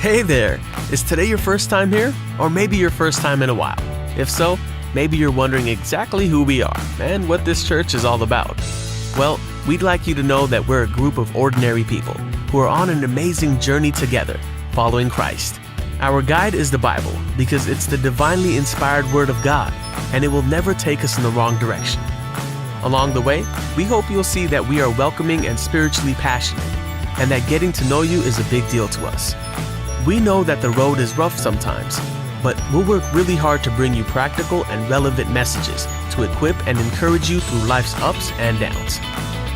Hey there! Is today your first time here? Or maybe your first time in a while? If so, maybe you're wondering exactly who we are and what this church is all about. Well, we'd like you to know that we're a group of ordinary people who are on an amazing journey together, following Christ. Our guide is the Bible because it's the divinely inspired Word of God, and it will never take us in the wrong direction. Along the way, we hope you'll see that we are welcoming and spiritually passionate, and that getting to know you is a big deal to us. We know that the road is rough sometimes, but we'll work really hard to bring you practical and relevant messages to equip and encourage you through life's ups and downs.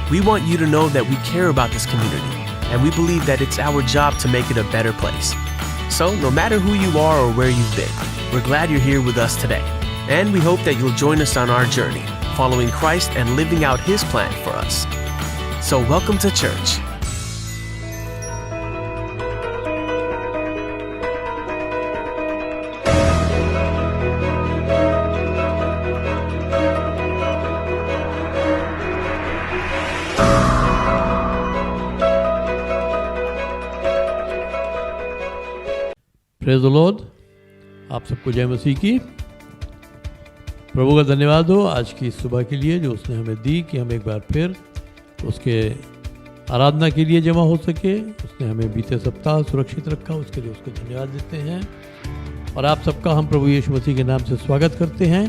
We want you to know that we care about this community, and we believe that it's our job to make it a better place. So, no matter who you are or where you've been, we're glad you're here with us today, and we hope that you'll join us on our journey, following Christ and living out His plan for us. So, welcome to church. Praise the Lord. आप सबको जय मसीह की। प्रभु का धन्यवाद हो आज की सुबह के लिए जो उसने हमें दी कि हम एक बार फिर उसके आराधना के लिए जमा हो सके। उसने हमें बीते सप्ताह सुरक्षित रखा, उसके लिए उसको धन्यवाद देते हैं। और आप सबका हम प्रभु यीशु मसीह के नाम से स्वागत करते हैं।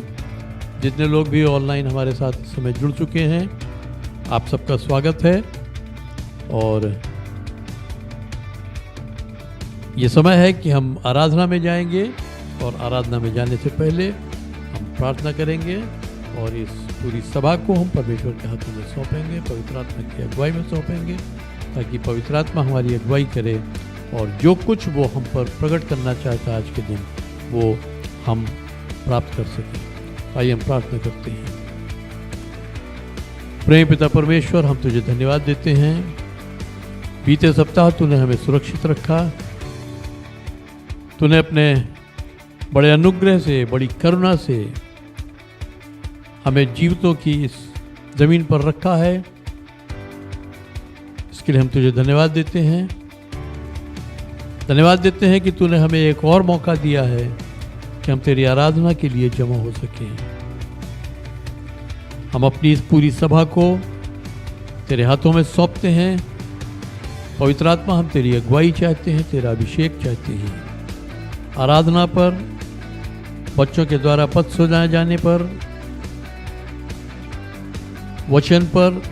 जितने लोग भी ऑनलाइन हमारे साथ इस समय जुड़ चुके हैं, आप सबका स्वागत है। और ये समय है कि हम आराधना में जाएंगे, और आराधना में जाने से पहले हम प्रार्थना करेंगे और इस पूरी सभा को हम परमेश्वर के हाथों में सौंपेंगे, पवित्र आत्मा की अगुवाई में सौंपेंगे, ताकि पवित्र आत्मा हमारी अगुवाई करे और जो कुछ वो हम पर प्रकट करना चाहता है आज के दिन वो हम प्राप्त कर सकें। आइए हम प्रार्थना करते हैं। प्रेम पिता परमेश्वर, हम तुझे धन्यवाद देते हैं। बीते सप्ताह तूने हमें सुरक्षित रखा। तूने अपने बड़े अनुग्रह से, बड़ी करुणा से हमें जीवितों की इस ज़मीन पर रखा है। इसके लिए हम तुझे धन्यवाद देते हैं। धन्यवाद देते हैं कि तूने हमें एक और मौका दिया है कि हम तेरी आराधना के लिए जमा हो सकें। हम अपनी इस पूरी सभा को तेरे हाथों में सौंपते हैं। पवित्र आत्मा, हम तेरी अगुवाई चाहते हैं, तेरा अभिषेक चाहते हैं। आराधना पर, बच्चों के द्वारा पद सुनाए जाने पर, वचन पर,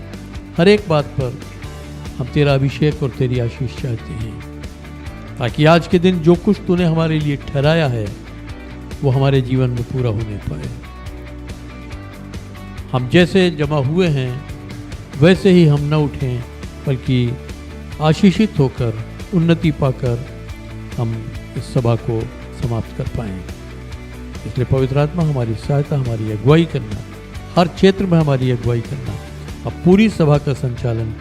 हर एक बात पर हम तेरा अभिषेक और तेरी आशीष चाहते हैं, ताकि आज के दिन जो कुछ तूने हमारे लिए ठहराया है वो हमारे जीवन में पूरा होने पाए। हम जैसे जमा हुए हैं वैसे ही हम न उठें, बल्कि आशीषित होकर, उन्नति पाकर हम इस सभा को समाप्त कर पाएं। इसलिए पवित्र आत्मा, हमारी सहायता, हमारी अगुवाई करना, हर क्षेत्र में हमारी अगुवाई करना। अब पूरी सभा का संचालन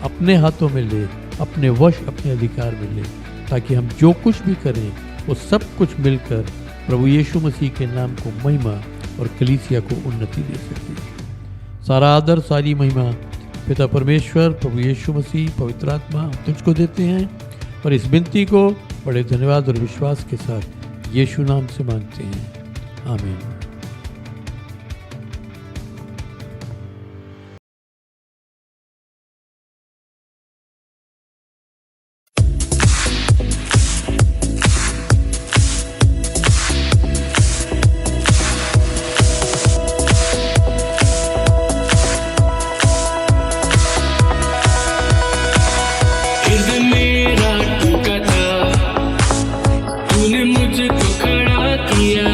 अपने हाथों में ले, अपने वश, अपने अधिकार में ले, ताकि हम जो कुछ भी करें वो सब कुछ मिलकर प्रभु यीशु मसीह के नाम को महिमा और कलीसिया को उन्नति दे सके। सारा आदर, सारी महिमा पिता परमेश्वर, प्रभु यीशु मसीह, पवित्र आत्मा हम तुझको देते हैं, और इस विनती को बड़े धन्यवाद और विश्वास के साथ यीशु नाम से मांगते हैं। आमीन। मुझको खड़ा किया।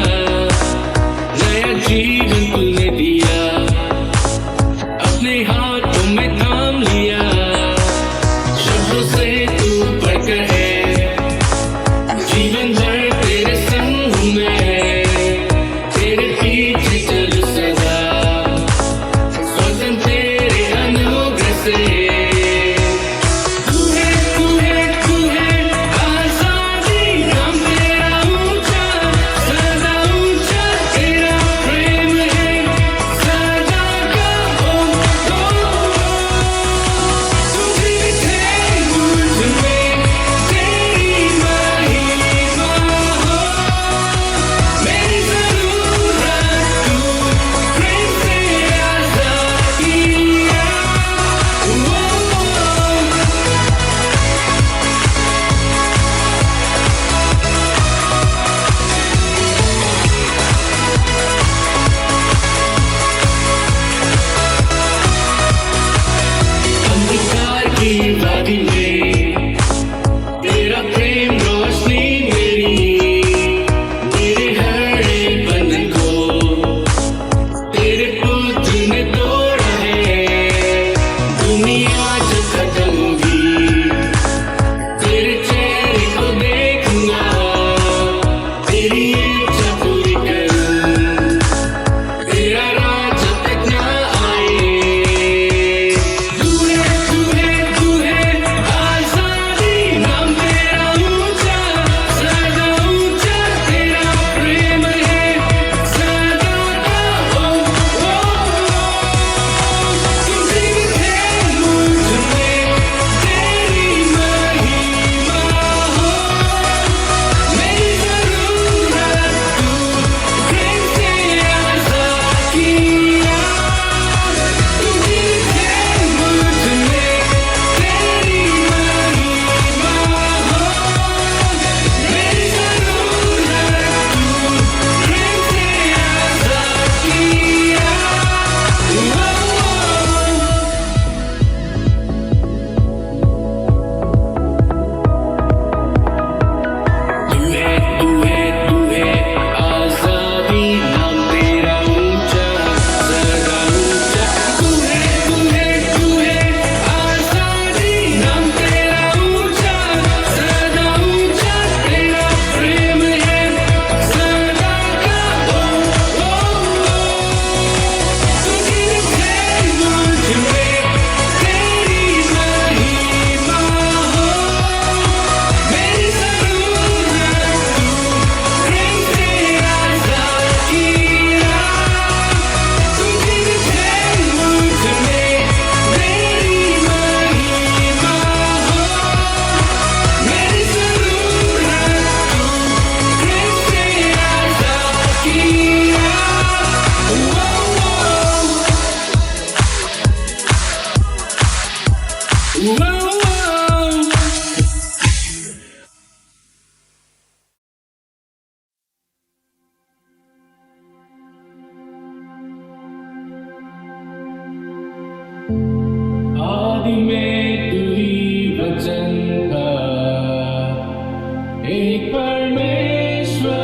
एक परमेश्वर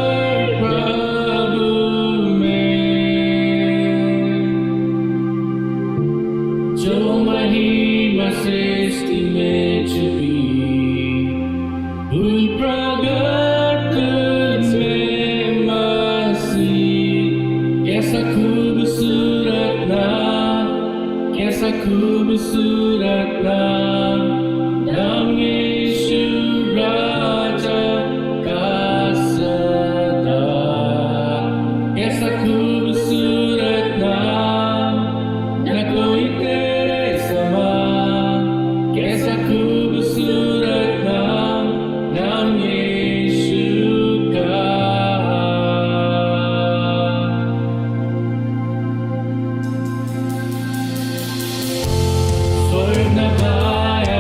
प्रभु में, जो महिमा सृष्टि में छुपी, हुई प्रगट तुझ में मसीह। कैसा खूबसूरत नाम, कैसा खूबसूरत नाम, नाम यीशु राजा का सदा। कैसा खूबसूरत नाम, न कोई तेरे समान। कैसा खूबसूरत नाम, नाम यीशु का। स्वर्ग नवाया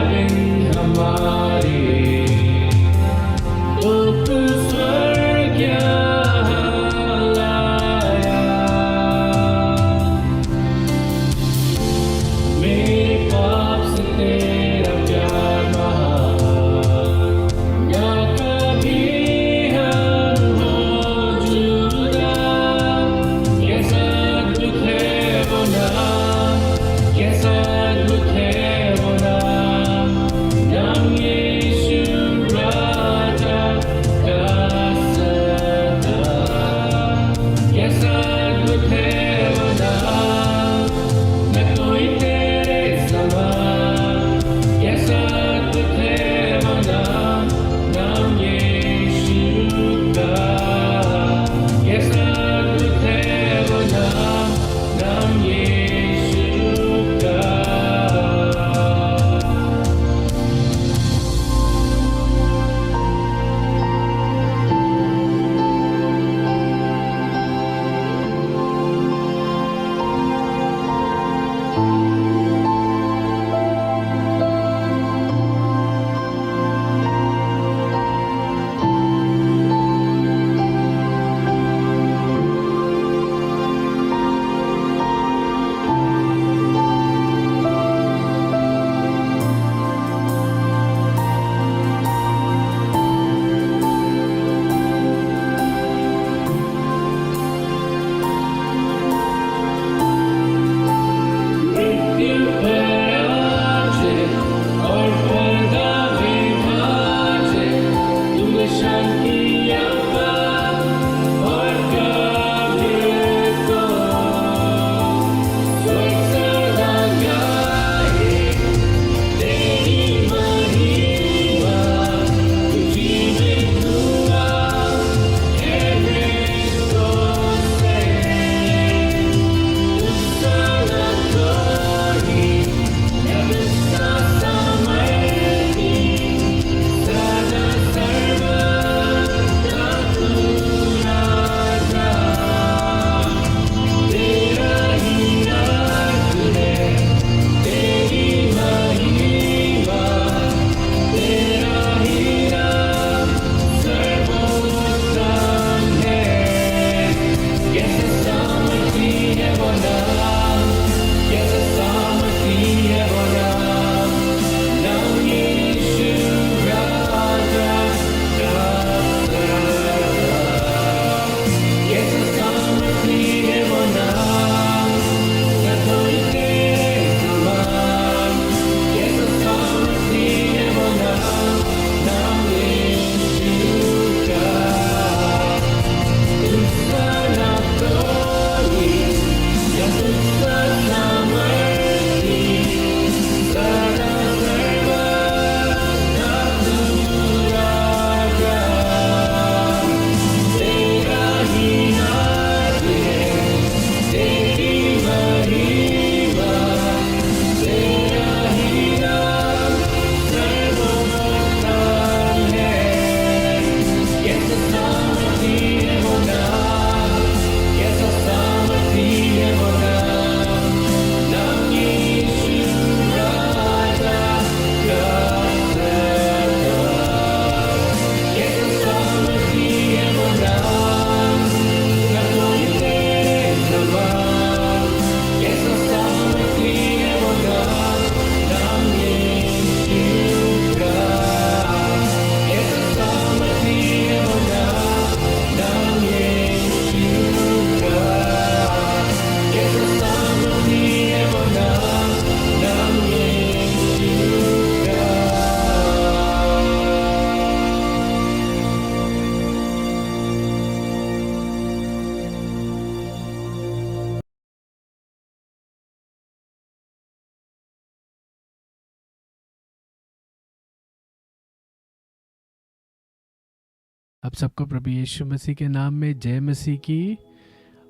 आप सबको प्रभु यीशु मसीह के नाम में जय मसीह की।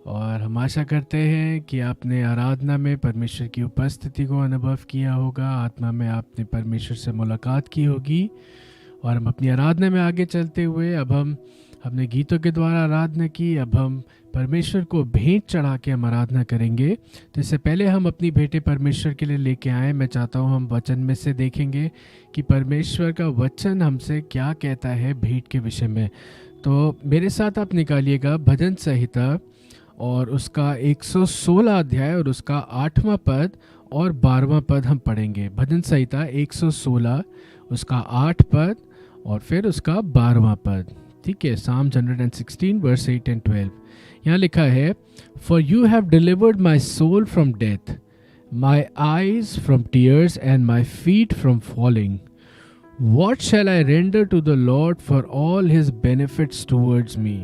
और हम आशा करते हैं कि आपने आराधना में परमेश्वर की उपस्थिति को अनुभव किया होगा, आत्मा में आपने परमेश्वर से मुलाकात की होगी। और हम अपनी आराधना में आगे चलते हुए अब हमने गीतों के द्वारा आराधना की, अब हम परमेश्वर को भेंट चढ़ा के हम आराधना करेंगे। तो इससे पहले हम अपनी भेंटें परमेश्वर के लिए लेके आए, मैं चाहता हूँ हम वचन में से देखेंगे कि परमेश्वर का वचन हमसे क्या कहता है भेंट के विषय में। तो मेरे साथ आप निकालिएगा भजन संहिता और उसका 116 अध्याय और उसका 8वां पद और 12वां पद हम पढ़ेंगे। भजन संहिता 116 उसका 8 पद और फिर उसका 12वां पद। ठीक है, Psalms 116 verse 8 and 12। यहाँ लिखा है, For you have delivered my soul from death, my eyes from tears and my feet from falling. What shall I render to the Lord for all his benefits towards me?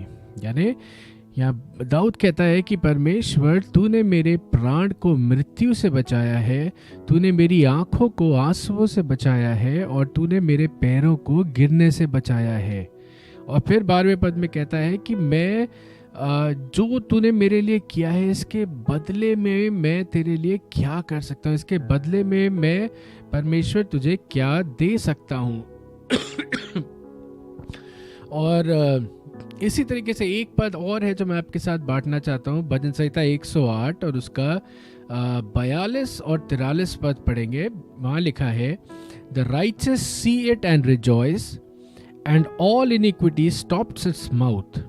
यानी यहाँ दाऊद कहता है कि परमेश्वर तूने मेरे प्राण को मृत्यु से बचाया है, तूने मेरी आंखों को आंसुओं से बचाया है और तूने मेरे पैरों को गिरने से बचाया है। और फिर 12वें पद में कहता है कि मैं जो तूने मेरे लिए किया है इसके बदले में मैं तेरे लिए क्या कर सकता हूँ, इसके बदले में मैं परमेश्वर तुझे क्या दे सकता हूँ। और इसी तरीके से एक पद और है जो मैं आपके साथ बांटना चाहता हूँ। भजन संहिता 108 और उसका 42 और 43 पद पढ़ेंगे। वहाँ लिखा है, The righteous see it and rejoice, and all iniquity stops its mouth.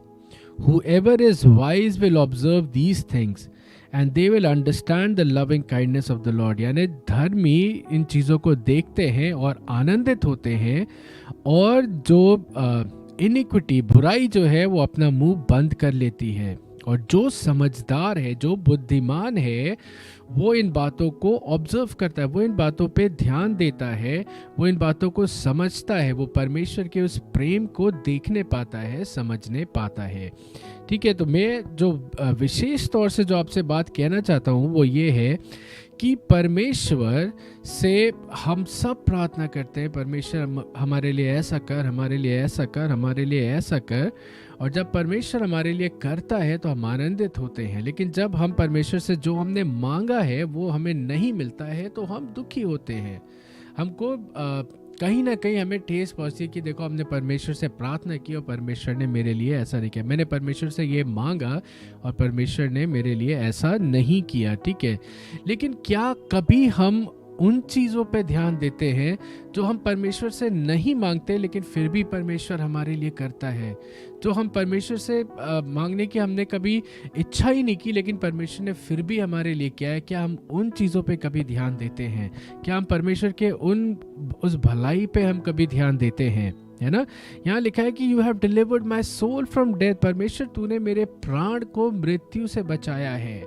Whoever is wise will observe these things, and they will understand the loving kindness of the Lord। यानी धर्मी इन चीज़ों को देखते हैं और आनंदित होते हैं, और जो इनिक्विटी बुराई जो है वो अपना मुंह बंद कर लेती है। और जो समझदार है, जो बुद्धिमान है, वो इन बातों को ऑब्जर्व करता है, वो इन बातों पे ध्यान देता है, वो इन बातों को समझता है, वो परमेश्वर के उस प्रेम को देखने पाता है, समझने पाता है। ठीक है, तो मैं जो विशेष तौर से जो आपसे बात कहना चाहता हूँ वो ये है कि परमेश्वर से हम सब प्रार्थना करते हैं, परमेश्वर हमारे लिए ऐसा कर, हमारे लिए ऐसा कर, हमारे लिए ऐसा कर। और जब परमेश्वर हमारे लिए करता है तो हम आनंदित होते हैं, लेकिन जब हम परमेश्वर से जो हमने मांगा है वो हमें नहीं मिलता है तो हम दुखी होते हैं। हमको कहीं ना कहीं हमें ठेस पहुंचती है कि देखो हमने परमेश्वर से प्रार्थना की और परमेश्वर ने मेरे लिए ऐसा नहीं किया, मैंने परमेश्वर से ये मांगा और परमेश्वर ने मेरे लिए ऐसा नहीं किया। ठीक है, लेकिन क्या कभी हम उन चीज़ों पे ध्यान देते हैं जो हम परमेश्वर से नहीं मांगते लेकिन फिर भी परमेश्वर हमारे लिए करता है? जो हम परमेश्वर से मांगने की हमने कभी इच्छा ही नहीं की लेकिन परमेश्वर ने फिर भी हमारे लिए किया है, क्या हम उन चीज़ों पे कभी ध्यान देते हैं? क्या हम परमेश्वर के उस भलाई पे हम कभी ध्यान देते हैं? है ना, यहाँ लिखा है कि you have delivered my soul from death. परमेश्वर तूने मेरे प्राण को मृत्यु से बचाया है।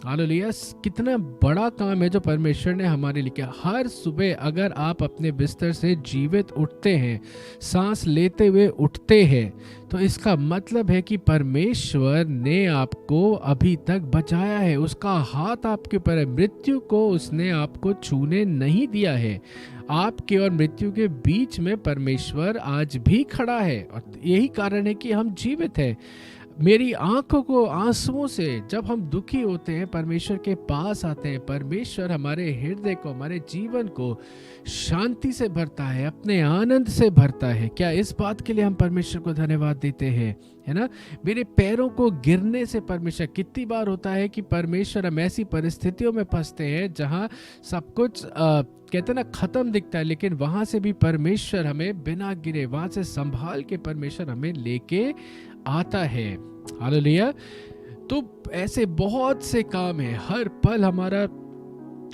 हालेलुया, कितना बड़ा काम है जो परमेश्वर ने हमारे लिए किया। हर सुबह अगर आप अपने बिस्तर से जीवित उठते हैं, सांस लेते हुए उठते हैं, तो इसका मतलब है कि परमेश्वर ने आपको अभी तक बचाया है, उसका हाथ आपके ऊपर है, मृत्यु को उसने आपको छूने नहीं दिया है। आपके और मृत्यु के बीच में परमेश्वर आज भी खड़ा है और यही कारण है कि हम जीवित हैं। मेरी आंखों को आंसुओं से जब हम दुखी होते हैं परमेश्वर के पास आते हैं, परमेश्वर हमारे हृदय को, हमारे जीवन को शांति से भरता है, अपने आनंद से भरता है। क्या इस बात के लिए हम परमेश्वर को धन्यवाद देते हैं? है ना, मेरे पैरों को गिरने से परमेश्वर, कितनी बार होता है कि परमेश्वर, हम ऐसी परिस्थितियों में फंसते हैं जहां सब कुछ कहते हैं ना खत्म दिखता है, लेकिन वहां से भी परमेश्वर हमें बिना गिरे, वहां से संभाल के परमेश्वर हमें लेके आता है। हालेलुया। तो ऐसे बहुत से काम है, हर पल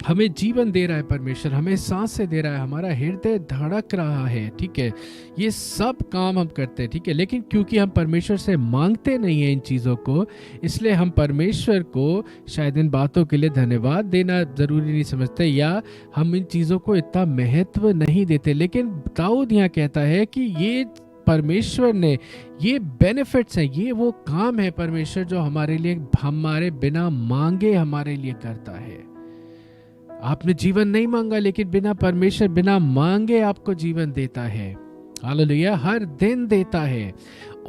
हमें जीवन दे रहा है परमेश्वर, हमें सांसें दे रहा है, हमारा हृदय धड़क रहा है। ठीक है, ये सब काम हम करते हैं। ठीक है, लेकिन क्योंकि हम परमेश्वर से मांगते नहीं हैं इन चीज़ों को, इसलिए हम परमेश्वर को शायद इन बातों के लिए धन्यवाद देना ज़रूरी नहीं समझते, या हम इन चीज़ों को इतना महत्व नहीं देते। लेकिन दाऊद यहाँ कहता है कि ये परमेश्वर ने, ये बेनिफिट्स हैं, ये वो काम है परमेश्वर जो हमारे लिए, हमारे बिना मांगे हमारे लिए करता है। आपने जीवन नहीं मांगा लेकिन परमेश्वर बिना मांगे आपको जीवन देता है। हालेलुया, हर दिन देता है।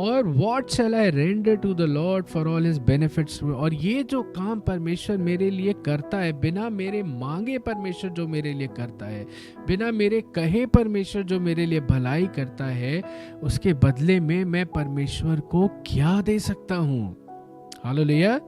और what shall I render to the Lord for all his benefits. और ये जो काम परमेश्वर मेरे लिए करता है, बिना मेरे मांगे परमेश्वर जो मेरे लिए करता है, बिना मेरे कहे परमेश्वर जो मेरे लिए भलाई करता है, उसके बदले में मैं परमेश्वर को क्या दे सकता हूँ। हालेलुया।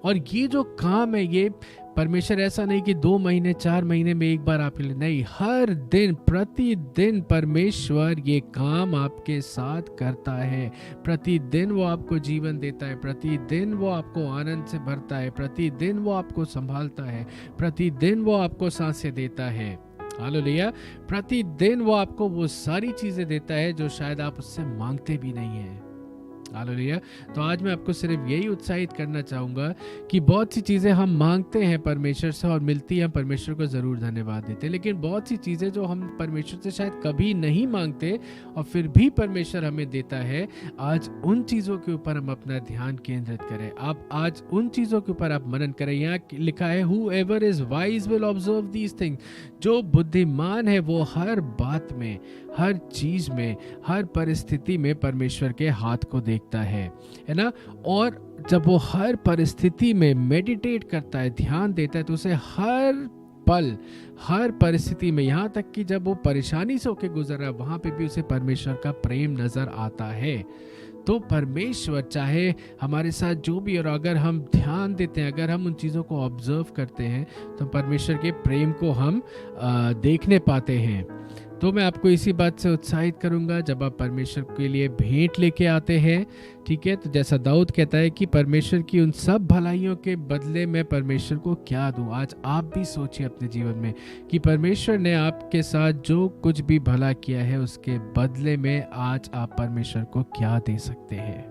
और ये जो काम है, ये परमेश्वर ऐसा नहीं कि 2 महीने 4 महीने में एक बार आपके लिए, नहीं, हर दिन प्रतिदिन परमेश्वर ये काम आपके साथ करता है। प्रतिदिन वो आपको जीवन देता है, प्रतिदिन वो आपको आनंद से भरता है, प्रतिदिन वो आपको संभालता है, प्रतिदिन वो आपको सांसें देता है। हालेलुया। प्रतिदिन वो आपको वो सारी चीजें देता है जो शायद आप उससे मांगते भी नहीं हैं। हालेलुया। तो आज मैं आपको सिर्फ यही उत्साहित करना चाहूँगा कि बहुत सी चीज़ें हम मांगते हैं परमेश्वर से और मिलती हैं, परमेश्वर को ज़रूर धन्यवाद देते हैं, लेकिन बहुत सी चीज़ें जो हम परमेश्वर से शायद कभी नहीं मांगते और फिर भी परमेश्वर हमें देता है, आज उन चीज़ों के ऊपर हम अपना ध्यान केंद्रित करें। आप आज उन चीज़ों के ऊपर आप मनन करें। यहाँ लिखा है whoever is wise will observe these things। जो बुद्धिमान है वो हर बात में, हर चीज में, हर परिस्थिति में परमेश्वर के हाथ को देखता है ना। और जब वो हर परिस्थिति में मेडिटेट करता है, ध्यान देता है, तो उसे हर पल, हर परिस्थिति में, यहाँ तक कि जब वो परेशानी से होकर गुजर रहा है, वहां पे भी उसे परमेश्वर का प्रेम नजर आता है। तो परमेश्वर चाहे हमारे साथ जो भी, और अगर हम ध्यान देते हैं, अगर हम उन चीज़ों को ऑब्जर्व करते हैं, तो परमेश्वर के प्रेम को हम देखने पाते हैं। तो मैं आपको इसी बात से उत्साहित करूंगा, जब आप परमेश्वर के लिए भेंट लेके आते हैं, ठीक है, तो जैसा दाऊद कहता है कि परमेश्वर की उन सब भलाइयों के बदले मैं परमेश्वर को क्या दूं। आज आप भी सोचिए अपने जीवन में कि परमेश्वर ने आपके साथ जो कुछ भी भला किया है, उसके बदले में आज आप परमेश्वर को क्या दे सकते हैं।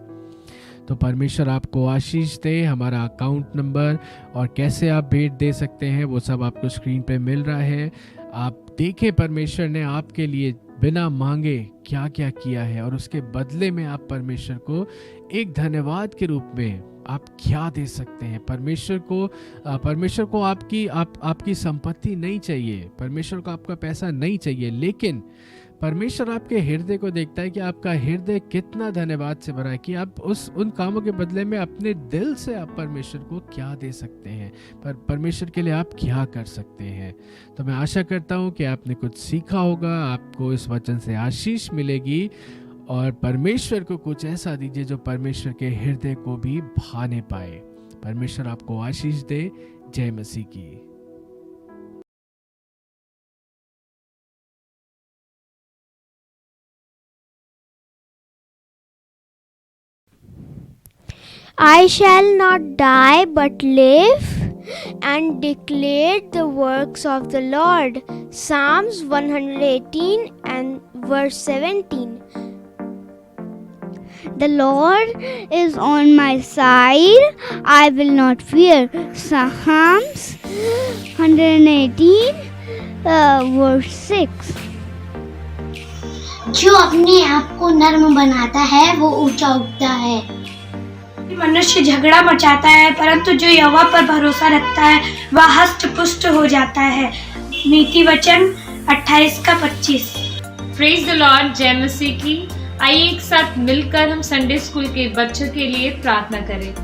तो परमेश्वर आपको आशीष दे। हमारा अकाउंट नंबर और कैसे आप भेंट दे सकते हैं वो सब आपको स्क्रीन पे मिल रहा है। आप देखें परमेश्वर ने आपके लिए बिना मांगे क्या क्या किया है, और उसके बदले में आप परमेश्वर को एक धन्यवाद के रूप में आप क्या दे सकते हैं। परमेश्वर को आपकी संपत्ति नहीं चाहिए, परमेश्वर को आपका पैसा नहीं चाहिए, लेकिन परमेश्वर आपके हृदय को देखता है कि आपका हृदय कितना धन्यवाद से भरा है, कि आप उन कामों के बदले में अपने दिल से आप परमेश्वर को क्या दे सकते हैं, परमेश्वर के लिए आप क्या कर सकते हैं। तो मैं आशा करता हूं कि आपने कुछ सीखा होगा, आपको इस वचन से आशीष मिलेगी, और परमेश्वर को कुछ ऐसा दीजिए जो परमेश्वर के हृदय को भी भाने पाए। परमेश्वर आपको आशीष दे। जय मसीह की। I shall not die but live and declare the works of the Lord. Psalms 118 and verse 17. The Lord is on my side, I will not fear. Psalms 118 verse 6. जो अपने आप को नर्म बनाता है वो ऊंचा उठता है। मनुष्य झगड़ा मचाता है, परंतु जो यहोवा पर भरोसा रखता है वह हष्ट पुष्ट हो जाता है। नीति वचन 28:25। Praise the Lord. जय मसीह की। आइए एक साथ मिलकर हम संडे स्कूल के बच्चों के लिए प्रार्थना करें।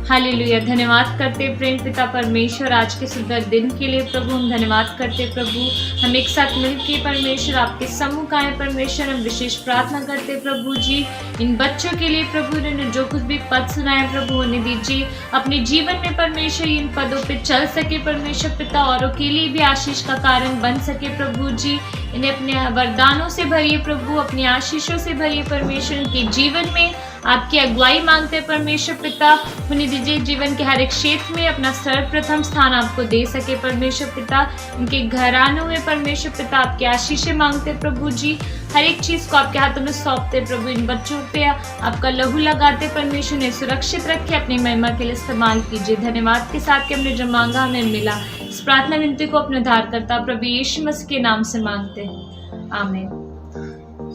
हालेलुया। धन्यवाद करते प्रेम पिता परमेश्वर आज के सुंदर दिन के लिए। प्रभु हम धन्यवाद करते प्रभु, हम एक साथ मिलके परमेश्वर आपके सम्मुख आए। परमेश्वर हम विशेष प्रार्थना करते प्रभु जी इन बच्चों के लिए। प्रभु इन्होंने जो कुछ भी पद सुनाए प्रभु उन्हें दीजिए अपने जीवन में परमेश्वर इन पदों पे चल सके परमेश्वर पिता, औरों के लिए भी आशीष का कारण बन सके प्रभु जी। इन्हें अपने वरदानों से भरिए प्रभु, अपनी आशीषों से भरिए परमेश्वर। इनके जीवन में आपकी अगुवाई मांगते हैं परमेश्वर पिता। उन्हें दीजिए जीवन के हर एक क्षेत्र में अपना सर्वप्रथम स्थान आपको दे सके परमेश्वर पिता। इनके घरानों में परमेश्वर पिता आपकी आशीषें मांगते प्रभु जी। हर एक चीज को आपके हाथों में सौंपते प्रभु। इन बच्चों पे आपका लहू लगाते परमेश्वर, ने सुरक्षित रखे, अपनी महिमा के लिए इस्तेमाल कीजिए। धन्यवाद के साथ कि हमने जो मांगा हमें मिला। इस प्रार्थना विनती को अपने उद्धारकर्ता प्रभु यीशु मसीह के नाम से मांगते हैं, आमीन।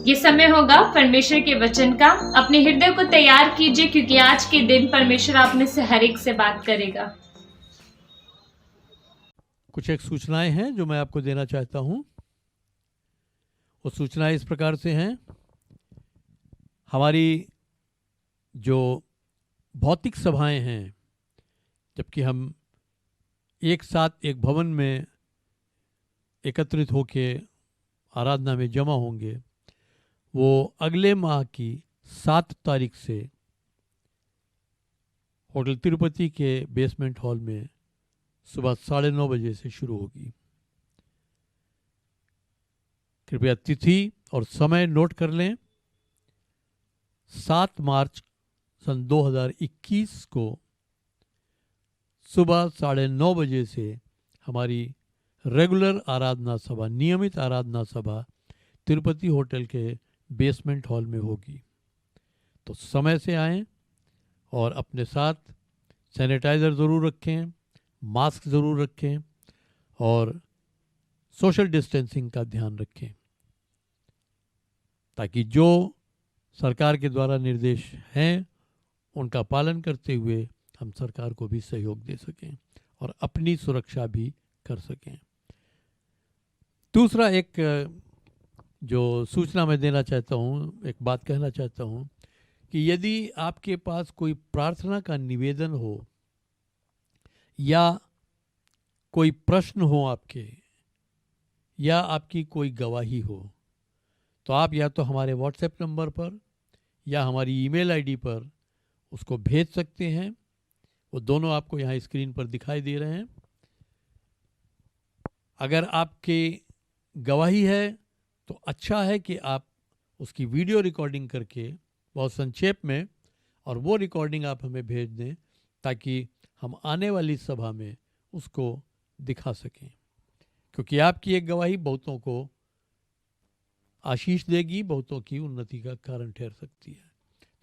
ये समय होगा परमेश्वर के वचन का। अपने हृदय को तैयार कीजिए क्योंकि आज के दिन परमेश्वर आप में से हर एक से बात करेगा। कुछ एक सूचनाएं हैं जो मैं आपको देना चाहता हूं। वो सूचनाएं इस प्रकार से हैं। हमारी जो भौतिक सभाएं हैं, जबकि हम एक साथ एक भवन में एकत्रित होके आराधना में जमा होंगे, वो अगले माह की 7 तारीख से होटल तिरुपति के बेसमेंट हॉल में सुबह 9:30 बजे से शुरू होगी। कृपया तिथि और समय नोट कर लें। 7 मार्च सन 2021 को सुबह 9:30 बजे से हमारी रेगुलर आराधना सभा, नियमित आराधना सभा तिरुपति होटल के बेसमेंट हॉल में होगी। तो समय से आएं और अपने साथ सैनिटाइज़र ज़रूर रखें, मास्क ज़रूर रखें और सोशल डिस्टेंसिंग का ध्यान रखें, ताकि जो सरकार के द्वारा निर्देश हैं उनका पालन करते हुए हम सरकार को भी सहयोग दे सकें और अपनी सुरक्षा भी कर सकें। दूसरा एक जो सूचना मैं देना चाहता हूँ, एक बात कहना चाहता हूँ कि यदि आपके पास कोई प्रार्थना का निवेदन हो या कोई प्रश्न हो आपके, या आपकी कोई गवाही हो, तो आप या तो हमारे व्हाट्सएप नंबर पर या हमारी ईमेल आईडी पर उसको भेज सकते हैं। वो दोनों आपको यहाँ स्क्रीन पर दिखाई दे रहे हैं। अगर आपकी गवाही है तो अच्छा है कि आप उसकी वीडियो रिकॉर्डिंग करके बहुत संक्षेप में, और वो रिकॉर्डिंग आप हमें भेज दें ताकि हम आने वाली सभा में उसको दिखा सकें, क्योंकि आपकी एक गवाही बहुतों को आशीष देगी, बहुतों की उन्नति का कारण ठहर सकती है।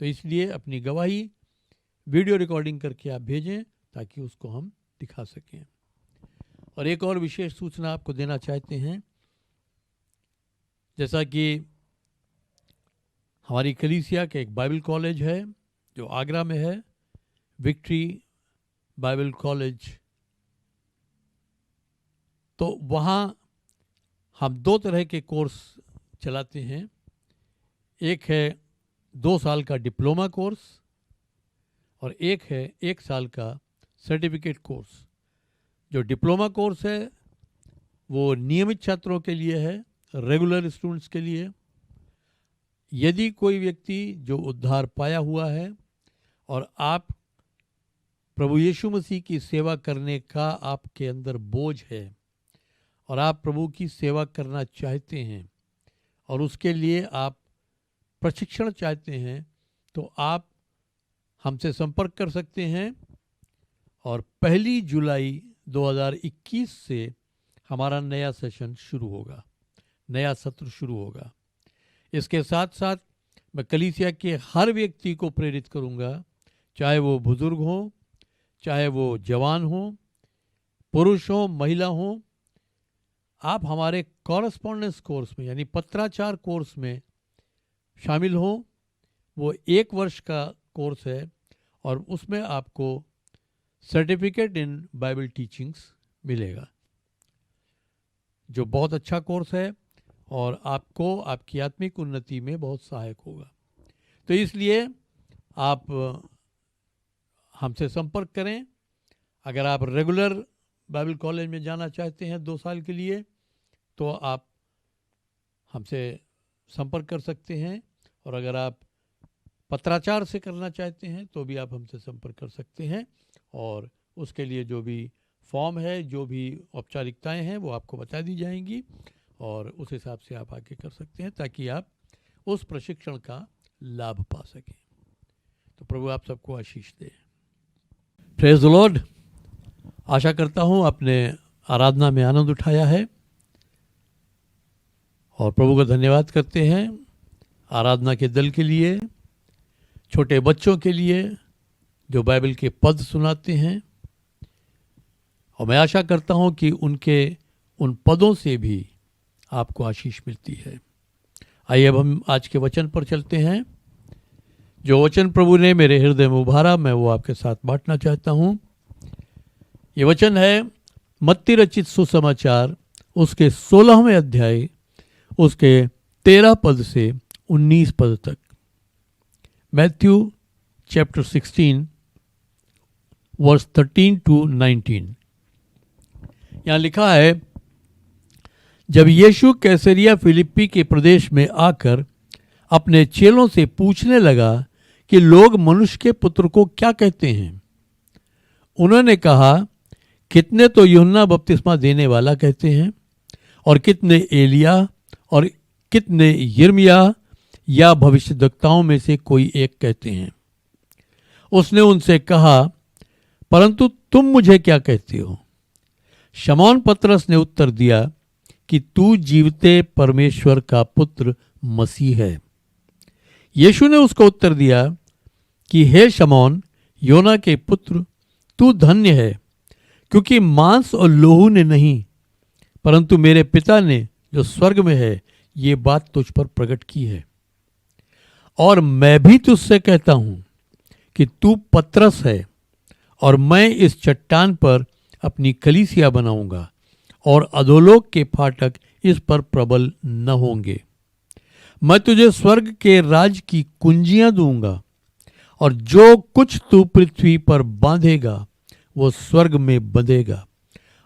तो इसलिए अपनी गवाही वीडियो रिकॉर्डिंग करके आप भेजें ताकि उसको हम दिखा सकें। और एक और विशेष सूचना आपको देना चाहते हैं, जैसा कि हमारी कलीसिया का एक बाइबल कॉलेज है जो आगरा में है, विक्ट्री बाइबल कॉलेज, तो वहाँ हम 2 तरह के कोर्स चलाते हैं। एक है 2 साल का डिप्लोमा कोर्स और एक है 1 साल का सर्टिफिकेट कोर्स। जो डिप्लोमा कोर्स है वो नियमित छात्रों के लिए है, रेगुलर स्टूडेंट्स के लिए। यदि कोई व्यक्ति जो उद्धार पाया हुआ है और आप प्रभु यीशु मसीह की सेवा करने का आपके अंदर बोझ है और आप प्रभु की सेवा करना चाहते हैं और उसके लिए आप प्रशिक्षण चाहते हैं, तो आप हमसे संपर्क कर सकते हैं। और 1 जुलाई 2021 से हमारा नया सेशन शुरू होगा, नया सत्र शुरू होगा। इसके साथ साथ मैं कलीसिया के हर व्यक्ति को प्रेरित करूंगा, चाहे वो बुजुर्ग हो, चाहे वो जवान हो, पुरुष हो, महिला हो, आप हमारे कॉरेस्पॉन्डेंस कोर्स में यानी पत्राचार कोर्स में शामिल हो। वो 1 वर्ष का कोर्स है और उसमें आपको सर्टिफिकेट इन बाइबल टीचिंग्स मिलेगा, जो बहुत अच्छा कोर्स है और आपको आपकी आत्मिक उन्नति में बहुत सहायक होगा। तो इसलिए आप हमसे संपर्क करें। अगर आप रेगुलर बाइबल कॉलेज में जाना चाहते हैं 2 साल के लिए, तो आप हमसे संपर्क कर सकते हैं, और अगर आप पत्राचार से करना चाहते हैं तो भी आप हमसे संपर्क कर सकते हैं। और उसके लिए जो भी फॉर्म है, जो भी औपचारिकताएं हैं, वो आपको बता दी जाएंगी और उस हिसाब से आप आगे कर सकते हैं ताकि आप उस प्रशिक्षण का लाभ पा सकें। तो प्रभु आप सबको आशीष दे। Praise the Lord. आशा करता हूँ आपने आराधना में आनंद उठाया है और प्रभु का धन्यवाद करते हैं आराधना के दल के लिए, छोटे बच्चों के लिए जो बाइबल के पद सुनाते हैं, और मैं आशा करता हूँ कि उनके उन पदों से भी आपको आशीष मिलती है। आइए अब हम आज के वचन पर चलते हैं। जो वचन प्रभु ने मेरे हृदय में उभारा, मैं वो आपके साथ बांटना चाहता हूँ। ये वचन है मत्ती रचित सुसमाचार उसके 16वें अध्याय उसके 13 पद से 19 पद तक। Matthew chapter 16 verse 13 to 19। यहाँ लिखा है, जब यीशु कैसरिया फिलिप्पी के प्रदेश में आकर अपने चेलों से पूछने लगा कि लोग मनुष्य के पुत्र को क्या कहते हैं, उन्होंने कहा, कितने तो यूहन्ना बपतिस्मा देने वाला कहते हैं, और कितने एलिया, और कितने यिर्मयाह या भविष्यद्वक्ताओं में से कोई एक कहते हैं। उसने उनसे कहा, परंतु तुम मुझे क्या कहते हो? शमौन पतरस ने उत्तर दिया कि तू जीवते परमेश्वर का पुत्र मसीह है। यीशु ने उसको उत्तर दिया कि हे शमौन, योना के पुत्र, तू धन्य है, क्योंकि मांस और लोहू ने नहीं, परंतु मेरे पिता ने जो स्वर्ग में है ये बात तुझ पर प्रकट की है। और मैं भी तुझसे कहता हूं कि तू पतरस है, और मैं इस चट्टान पर अपनी कलीसिया बनाऊंगा, और अधोलोक के फाटक इस पर प्रबल न होंगे। मैं तुझे स्वर्ग के राज की कुंजियां दूंगा, और जो कुछ तू पृथ्वी पर बांधेगा वो स्वर्ग में बंधेगा,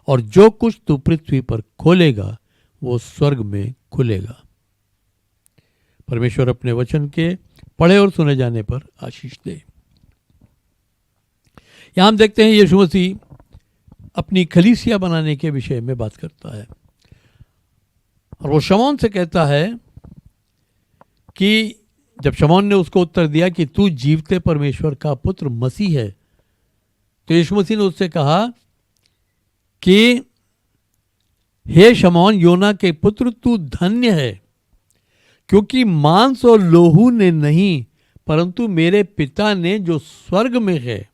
और जो कुछ तू पृथ्वी पर खोलेगा वो स्वर्ग में खुलेगा। परमेश्वर अपने वचन के पढ़े और सुने जाने पर आशीष दे। यहां हम देखते हैं यीशु मसीह अपनी कलीसिया बनाने के विषय में बात करता है, और वो शमौन से कहता है कि जब शमौन ने उसको उत्तर दिया कि तू जीवते परमेश्वर का पुत्र मसीह है, तो यीशु मसीह ने उससे कहा कि हे शमौन, योना के पुत्र, तू धन्य है, क्योंकि मांस और लोहू ने नहीं, परंतु मेरे पिता ने जो स्वर्ग में है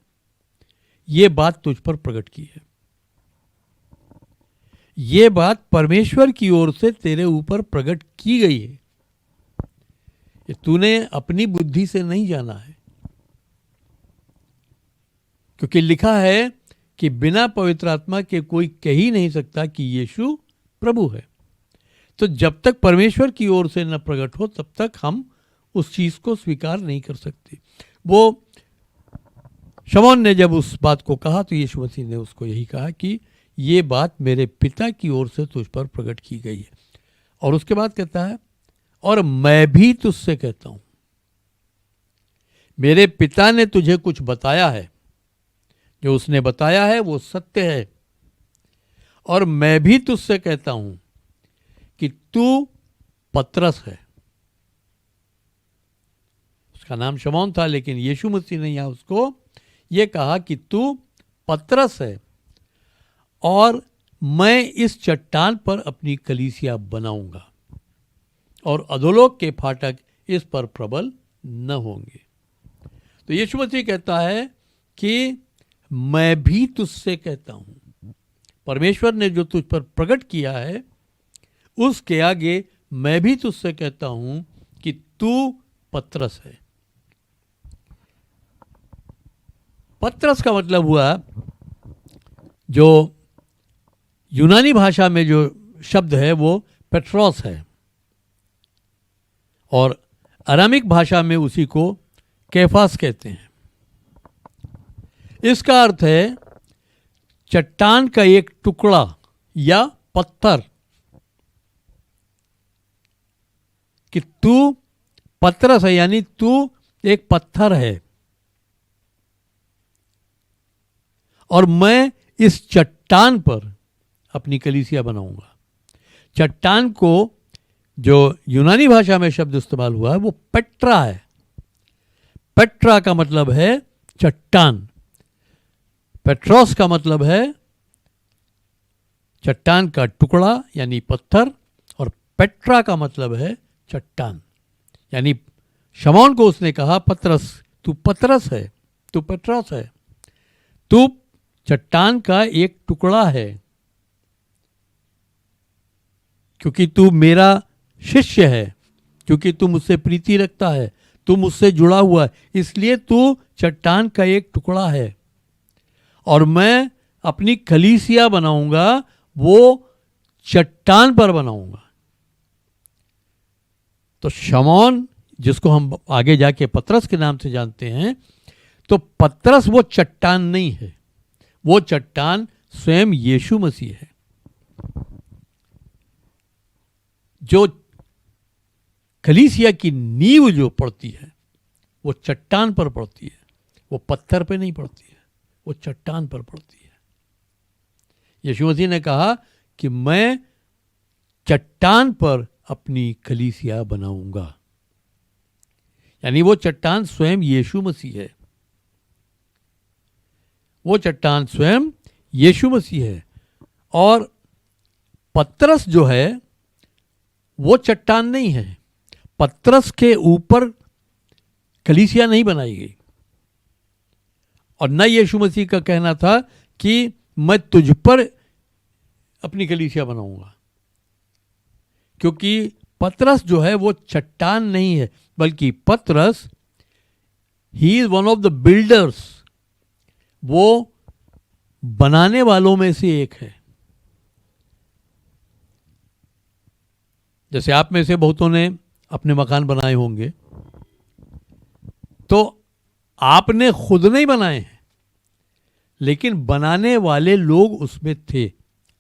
ये बात तुझ पर प्रकट की है। ये बात परमेश्वर की ओर से तेरे ऊपर प्रकट की गई है। ये तूने अपनी बुद्धि से नहीं जाना है, क्योंकि लिखा है कि बिना पवित्र आत्मा के कोई कह ही नहीं सकता कि यीशु प्रभु है। तो जब तक परमेश्वर की ओर से न प्रकट हो तब तक हम उस चीज को स्वीकार नहीं कर सकते। वो शमौन ने जब उस बात को कहा तो यीशु मसीह ने उसको यही कहा कि ये बात मेरे पिता की ओर से तुझ पर प्रकट की गई है। और उसके बाद कहता है, और मैं भी तुझसे कहता हूं, मेरे पिता ने तुझे कुछ बताया है, जो उसने बताया है वो सत्य है। और मैं भी तुझसे कहता हूं कि तू पतरस है। उसका नाम शमौन था, लेकिन यीशु मसीह ने यहां उसको ये कहा कि तू पतरस है, और मैं इस चट्टान पर अपनी कलीसिया बनाऊंगा, और अधोलोक के फाटक इस पर प्रबल न होंगे। तो यीशु मसीह कहता है कि मैं भी तुझसे कहता हूं, परमेश्वर ने जो तुझ पर प्रकट किया है उसके आगे मैं भी तुझसे कहता हूं कि तू पतरस है। पतरस का मतलब हुआ, जो यूनानी भाषा में जो शब्द है वो पेट्रोस है, और अरामिक भाषा में उसी को कैफास कहते हैं। इसका अर्थ है चट्टान का एक टुकड़ा या पत्थर, कि तू पतरस है, यानी तू एक पत्थर है, और मैं इस चट्टान पर अपनी कलीसिया बनाऊंगा। चट्टान को जो यूनानी भाषा में शब्द इस्तेमाल हुआ है वो पेट्रा है। पेट्रा का मतलब है चट्टान, पेट्रोस का मतलब है चट्टान का टुकड़ा यानी पत्थर, और पेट्रा का मतलब है चट्टान। यानी शमौन को उसने कहा, पतरस, तू पतरस है, तू पेट्रोस है, तू चट्टान का एक टुकड़ा है, क्योंकि तू मेरा शिष्य है, क्योंकि तू मुझसे प्रीति रखता है, तू मुझसे जुड़ा हुआ है, इसलिए तू चट्टान का एक टुकड़ा है, और मैं अपनी कलीसिया बनाऊंगा, वो चट्टान पर बनाऊंगा। तो शमौन, जिसको हम आगे जाके पतरस के नाम से जानते हैं, तो पतरस वो चट्टान नहीं है, वो चट्टान स्वयं यीशु मसीह है। जो कलीसिया की नींव जो पड़ती है वो चट्टान पर पड़ती है, वो पत्थर पे नहीं पड़ती है, वो चट्टान पर पड़ती है। यीशु मसीह ने कहा कि मैं चट्टान पर अपनी कलीसिया बनाऊंगा, यानी वो चट्टान स्वयं यीशु मसीह है, वो चट्टान स्वयं यीशु मसीह है। और पतरस जो है वो चट्टान नहीं है, पतरस के ऊपर कलीसिया नहीं बनाई गई। और न यीशु मसीह का कहना था कि मैं तुझ पर अपनी कलीसिया बनाऊंगा, क्योंकि पतरस जो है वो चट्टान नहीं है, बल्कि पतरस he is one of the builders, वो बनाने वालों में से एक है। जैसे आप में से बहुतों ने अपने मकान बनाए होंगे, तो आपने खुद नहीं बनाए हैं, लेकिन बनाने वाले लोग उसमें थे,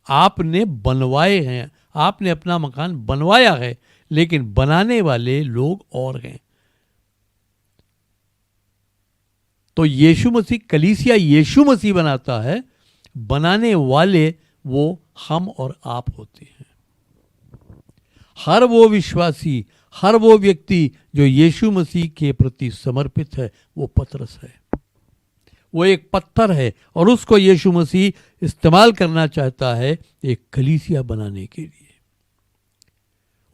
आपने बनवाए हैं, आपने अपना मकान बनवाया है, लेकिन बनाने वाले लोग और हैं। तो यीशु मसीह, कलीसिया यीशु मसीह बनाता है, बनाने वाले वो हम और आप होते हैं। हर वो विश्वासी, हर वो व्यक्ति जो यीशु मसीह के प्रति समर्पित है, वो पतरस है, वो एक पत्थर है, और उसको यीशु मसीह इस्तेमाल करना चाहता है एक कलीसिया बनाने के लिए।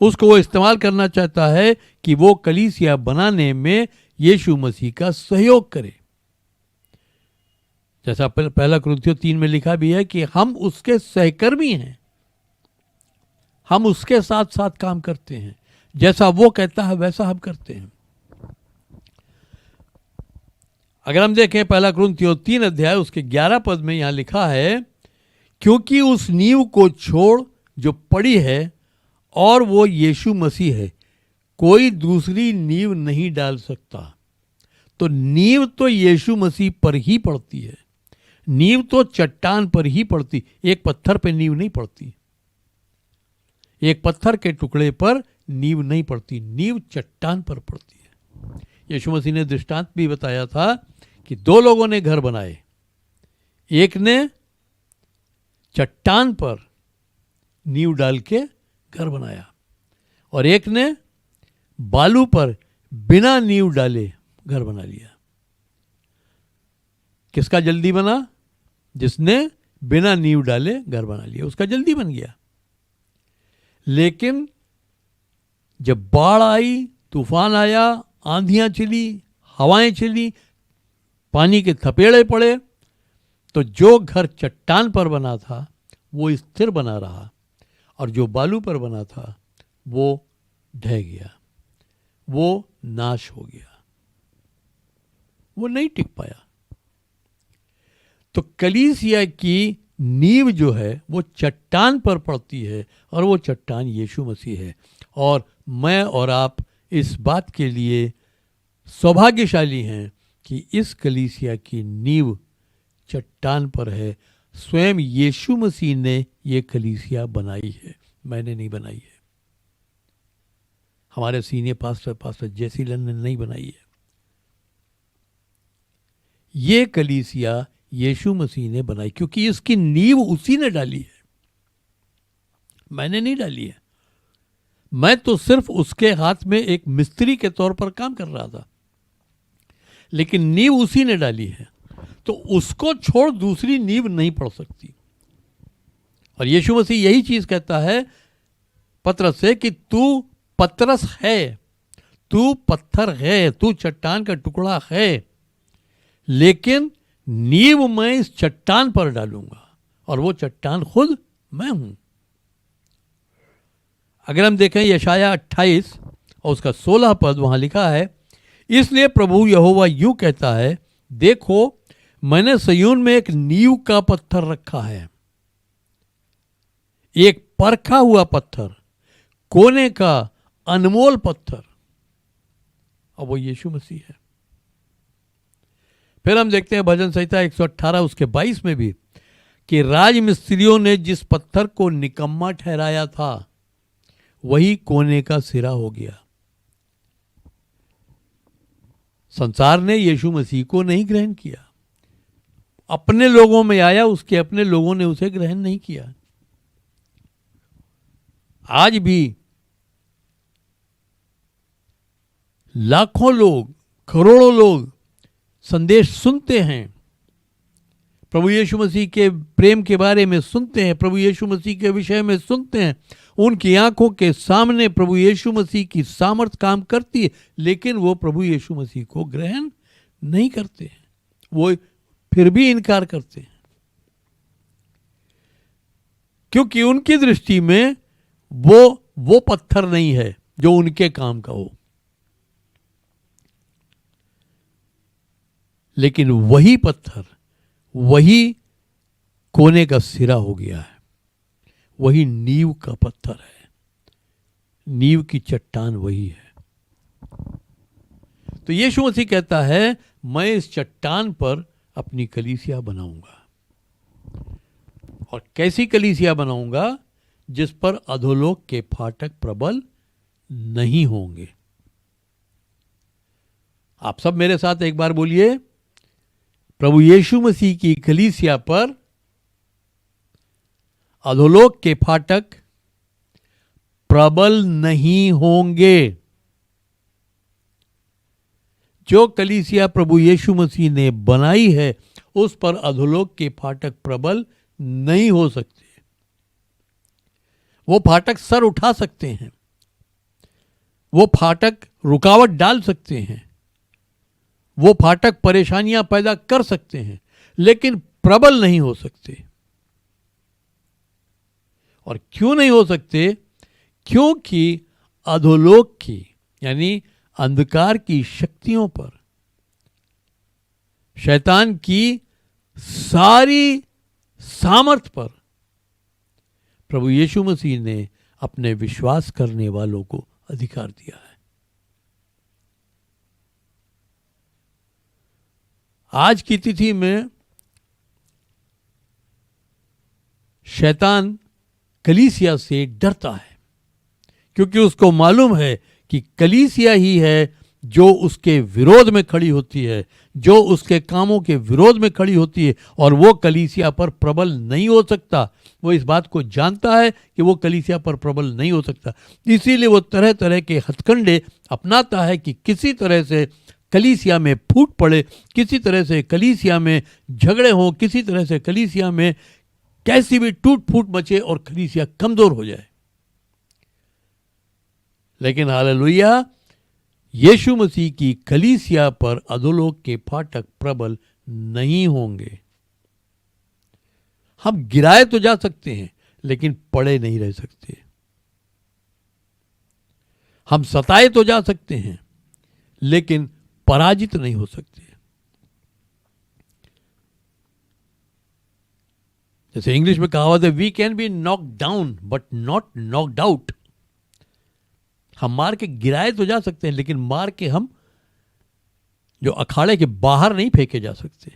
उसको वो इस्तेमाल करना चाहता है कि वो कलीसिया बनाने में यीशु मसीह का सहयोग करे। जैसा पहला कुरिन्थियों 3 में लिखा भी है कि हम उसके सहकर्मी हैं, हम उसके साथ साथ काम करते हैं, जैसा वो कहता है वैसा हम करते हैं। अगर हम देखें पहला कुरिन्थियों 3 अध्याय उसके 11 पद में यहां लिखा है, क्योंकि उस नींव को छोड़ जो पड़ी है और वो यीशु मसीह है, कोई दूसरी नींव नहीं डाल सकता। तो नींव तो यीशु मसीह पर ही पड़ती है, नींव तो चट्टान पर ही पड़ती, एक पत्थर पे नींव नहीं पड़ती, एक पत्थर के टुकड़े पर नींव नहीं पड़ती, नींव चट्टान पर पड़ती है। यीशु मसीह ने दृष्टांत भी बताया था कि 2 लोगों ने घर बनाए, एक ने चट्टान पर नींव डाल के घर बनाया और एक ने बालू पर बिना नींव डाले घर बना लिया। किसका जल्दी बना? जिसने बिना नींव डाले घर बना लिया, उसका जल्दी बन गया। लेकिन जब बाढ़ आई, तूफान आया, आंधियां चली, हवाएं चली, पानी के थपेड़े पड़े, तो जो घर चट्टान पर बना था वो स्थिर बना रहा, और जो बालू पर बना था वो ढह गया, वो नाश हो गया, वो नहीं टिक पाया। तो कलीसिया की नींव जो है वो चट्टान पर पड़ती है, और वो चट्टान यीशु मसीह है। और मैं और आप इस बात के लिए सौभाग्यशाली हैं कि इस कलीसिया की नींव चट्टान पर है। स्वयं यीशु मसीह ने ये कलीसिया बनाई है, मैंने नहीं बनाई है, हमारे सीनियर पास्टर जेसी लन ने नहीं बनाई है। ये कलीसिया यीशु मसीह ने बनाई, क्योंकि इसकी नींव उसी ने डाली है, मैंने नहीं डाली है। मैं तो सिर्फ उसके हाथ में एक मिस्त्री के तौर पर काम कर रहा था, लेकिन नींव उसी ने डाली है, तो उसको छोड़ दूसरी नींव नहीं पड़ सकती। और यीशु मसीह यही चीज कहता है पतरस से कि तू पतरस है, तू पत्थर है, तू चट्टान का टुकड़ा है, लेकिन नींव मैं इस चट्टान पर डालूंगा, और वो चट्टान खुद मैं हूं। अगर हम देखें यशाया 28 और उसका 16 पद, वहां लिखा है, इसलिए प्रभु यहोवा यूं कहता है, देखो मैंने सयून में एक नींव का पत्थर रखा है, एक परखा हुआ पत्थर, कोने का अनमोल पत्थर, और वो यीशु मसीह है। फिर हम देखते हैं भजन संहिता 118 उसके 22 में भी कि राज मिस्त्रियों ने जिस पत्थर को निकम्मा ठहराया था वही कोने का सिरा हो गया। संसार ने यीशु मसीह को नहीं ग्रहण किया, अपने लोगों में आया, उसके अपने लोगों ने उसे ग्रहण नहीं किया। आज भी लाखों लोग, करोड़ों लोग संदेश सुनते हैं, प्रभु यीशु मसीह के प्रेम के बारे में सुनते हैं, प्रभु यीशु मसीह के विषय में सुनते हैं, उनकी आंखों के सामने प्रभु यीशु मसीह की सामर्थ काम करती है, लेकिन वो प्रभु यीशु मसीह को ग्रहण नहीं करते हैं, वो फिर भी इनकार करते हैं, क्योंकि उनकी दृष्टि में वो पत्थर नहीं है जो उनके काम का हो। लेकिन वही पत्थर, वही कोने का सिरा हो गया है, वही नींव का पत्थर है, नींव की चट्टान वही है। तो यीशु मसीह कहता है मैं इस चट्टान पर अपनी कलीसिया बनाऊंगा। और कैसी कलीसिया बनाऊंगा? जिस पर अधोलोक के फाटक प्रबल नहीं होंगे। आप सब मेरे साथ एक बार बोलिए, प्रभु यीशु मसीह की कलीसिया पर अधोलोक के फाटक प्रबल नहीं होंगे। जो कलीसिया प्रभु यीशु मसीह ने बनाई है उस पर अधोलोक के फाटक प्रबल नहीं हो सकते। वो फाटक सर उठा सकते हैं, वो फाटक रुकावट डाल सकते हैं, वो फाटक परेशानियां पैदा कर सकते हैं, लेकिन प्रबल नहीं हो सकते। और क्यों नहीं हो सकते? क्योंकि अधोलोक की यानी अंधकार की शक्तियों पर, शैतान की सारी सामर्थ पर प्रभु यीशु मसीह ने अपने विश्वास करने वालों को अधिकार दिया है। आज की तिथि में शैतान कलीसिया से डरता है, क्योंकि उसको मालूम है कि कलीसिया ही है जो उसके विरोध में खड़ी होती है, जो उसके कामों के विरोध में खड़ी होती है, और वो कलीसिया पर प्रबल नहीं हो सकता। वो इस बात को जानता है कि वो कलीसिया पर प्रबल नहीं हो सकता, इसीलिए वो तरह तरह के हथकंडे अपनाता है कि किसी तरह से कलीसिया में फूट पड़े, किसी तरह से कलीसिया में झगड़े हों, किसी तरह से कलीसिया में कैसी भी टूट फूट मचे और कलीसिया कमजोर हो जाए। लेकिन हालेलुया, यीशु मसीह की कलीसिया पर अधोलोक के फाटक प्रबल नहीं होंगे। हम गिराए तो जा सकते हैं, लेकिन पड़े नहीं रह सकते। हम सताए तो जा सकते हैं, लेकिन पराजित नहीं हो सकते। जैसे इंग्लिश में कहावत है, we can be knock down but not knocked out. हम मार के गिराए तो जा सकते हैं, लेकिन मार के हम जो अखाड़े के बाहर नहीं फेंके जा सकते।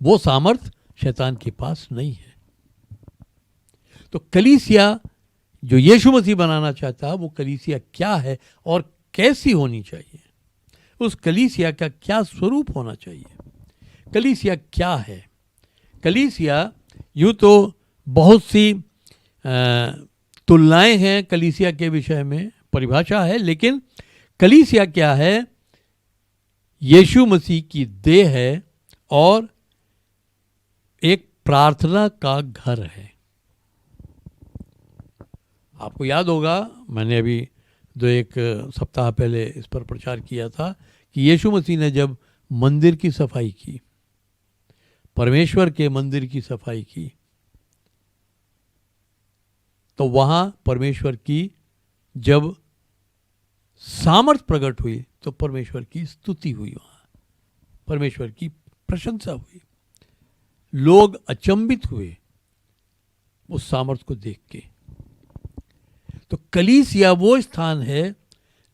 वो सामर्थ शैतान के पास नहीं है। तो कलीसिया जो यीशु मसीह बनाना चाहता है, वो कलीसिया क्या है और कैसी होनी चाहिए? उस कलीसिया का क्या स्वरूप होना चाहिए? कलीसिया क्या है? कलीसिया, यूं तो बहुत सी तुलनाएं हैं कलीसिया के विषय में, परिभाषा है, लेकिन कलीसिया क्या है? यीशु मसीह की देह है और एक प्रार्थना का घर है। आपको याद होगा, मैंने अभी 1 सप्ताह पहले इस पर प्रचार किया था कि यीशु मसीह ने जब मंदिर की सफाई की, परमेश्वर के मंदिर की सफाई की, तो वहां परमेश्वर की जब सामर्थ प्रकट हुई तो परमेश्वर की स्तुति हुई, वहां परमेश्वर की प्रशंसा हुई। लोग अचंभित हुए उस सामर्थ को देख के। तो कलीसिया वो स्थान है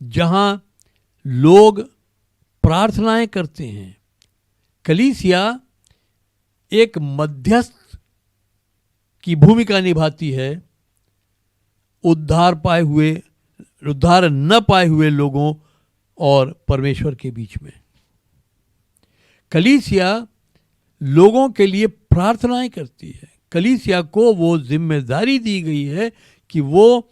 जहां लोग प्रार्थनाएं करते हैं। कलीसिया एक मध्यस्थ की भूमिका निभाती है उद्धार न पाए हुए लोगों और परमेश्वर के बीच में। कलीसिया लोगों के लिए प्रार्थनाएं करती है। कलीसिया को वो जिम्मेदारी दी गई है कि वो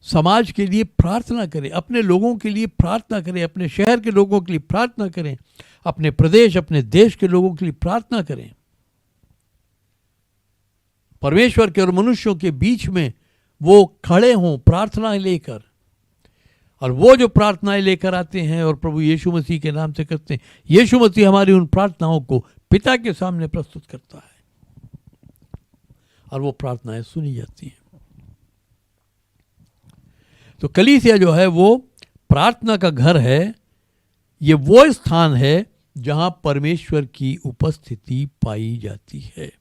समाज के लिए प्रार्थना करें, अपने लोगों के लिए प्रार्थना करें, अपने शहर के लोगों के लिए प्रार्थना करें, अपने प्रदेश, अपने देश के लोगों के लिए प्रार्थना करें। परमेश्वर के और मनुष्यों के बीच में वो खड़े हों प्रार्थनाएं लेकर, और वो जो प्रार्थनाएं लेकर आते हैं और प्रभु यीशु मसीह के नाम से करते हैं, यीशु मसीह हमारी उन प्रार्थनाओं को पिता के सामने प्रस्तुत करता है और वो प्रार्थनाएं सुनी जाती हैं। तो कलीसिया जो है वो प्रार्थना का घर है। ये वो स्थान है जहां परमेश्वर की उपस्थिति पाई जाती है।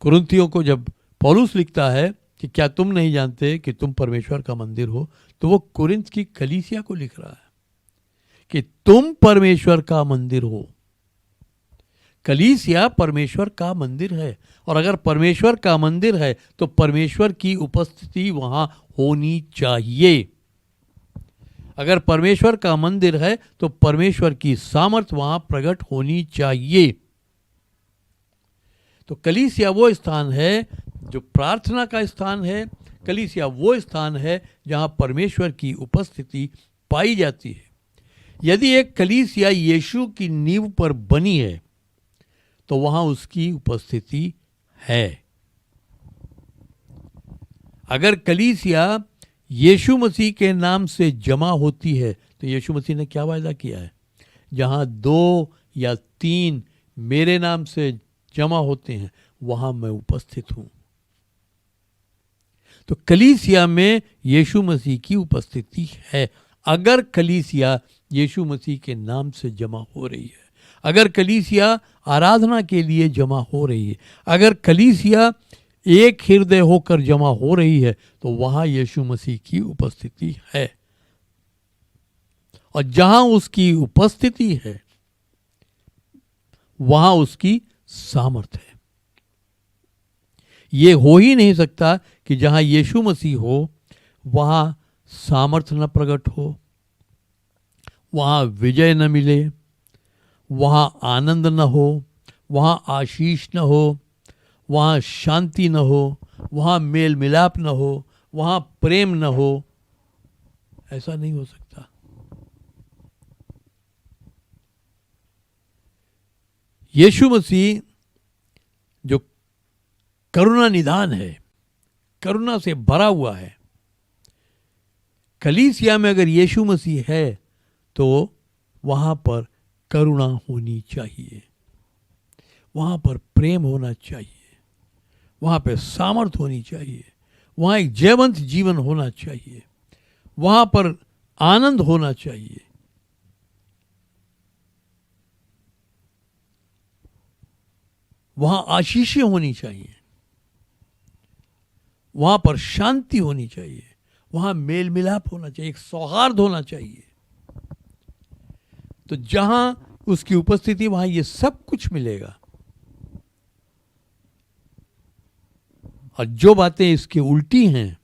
कुरिन्थियों को जब पौलुस लिखता है कि क्या तुम नहीं जानते कि तुम परमेश्वर का मंदिर हो, तो वो कुरिन्थ की कलीसिया को लिख रहा है कि तुम परमेश्वर का मंदिर हो। कलीसिया परमेश्वर का मंदिर है, और अगर परमेश्वर का मंदिर है तो परमेश्वर की उपस्थिति वहां होनी चाहिए। अगर परमेश्वर का मंदिर है तो परमेश्वर की सामर्थ्य वहां प्रकट होनी चाहिए। तो कलीसिया वो स्थान है जो प्रार्थना का स्थान है। कलीसिया वो स्थान है जहां परमेश्वर की उपस्थिति पाई जाती है। यदि एक कलीसिया यीशु की नींव पर बनी है तो वहां उसकी उपस्थिति है। अगर कलीसिया यीशु मसीह के नाम से जमा होती है तो यीशु मसीह ने क्या वायदा किया है, जहां 2 या 3 मेरे नाम से जमा होते हैं वहां मैं उपस्थित हूं। तो कलीसिया में यीशु मसीह की उपस्थिति है। अगर कलीसिया यीशु मसीह के नाम से जमा हो रही है, अगर कलीसिया आराधना के लिए जमा हो रही है, अगर कलीसिया एक हृदय होकर जमा हो रही है, तो वहां यीशु मसीह की उपस्थिति है। और जहां उसकी उपस्थिति है वहां उसकी सामर्थ है। ये हो ही नहीं सकता कि जहां यीशु मसीह हो वहां सामर्थ्य न प्रकट हो, वहां विजय न मिले, वहां आनंद न हो, वहां आशीष न हो, वहां शांति न हो, वहां मेल मिलाप न हो, वहां प्रेम न हो। ऐसा नहीं हो सकता। यीशु मसीह जो करुणा निधान है, करुणा से भरा हुआ है, कलीसिया में अगर यीशु मसीह है तो वहां पर करुणा होनी चाहिए, वहां पर प्रेम होना चाहिए, वहां पर सामर्थ होनी चाहिए, वहां एक जयवंत जीवन होना चाहिए, वहां पर आनंद होना चाहिए। वहां आशीषें होनी चाहिए, वहां पर शांति होनी चाहिए, वहां मेल मिलाप होना चाहिए, एक सौहार्द होना चाहिए। तो जहां उसकी उपस्थिति वहां ये सब कुछ मिलेगा। और जो बातें इसके उल्टी हैं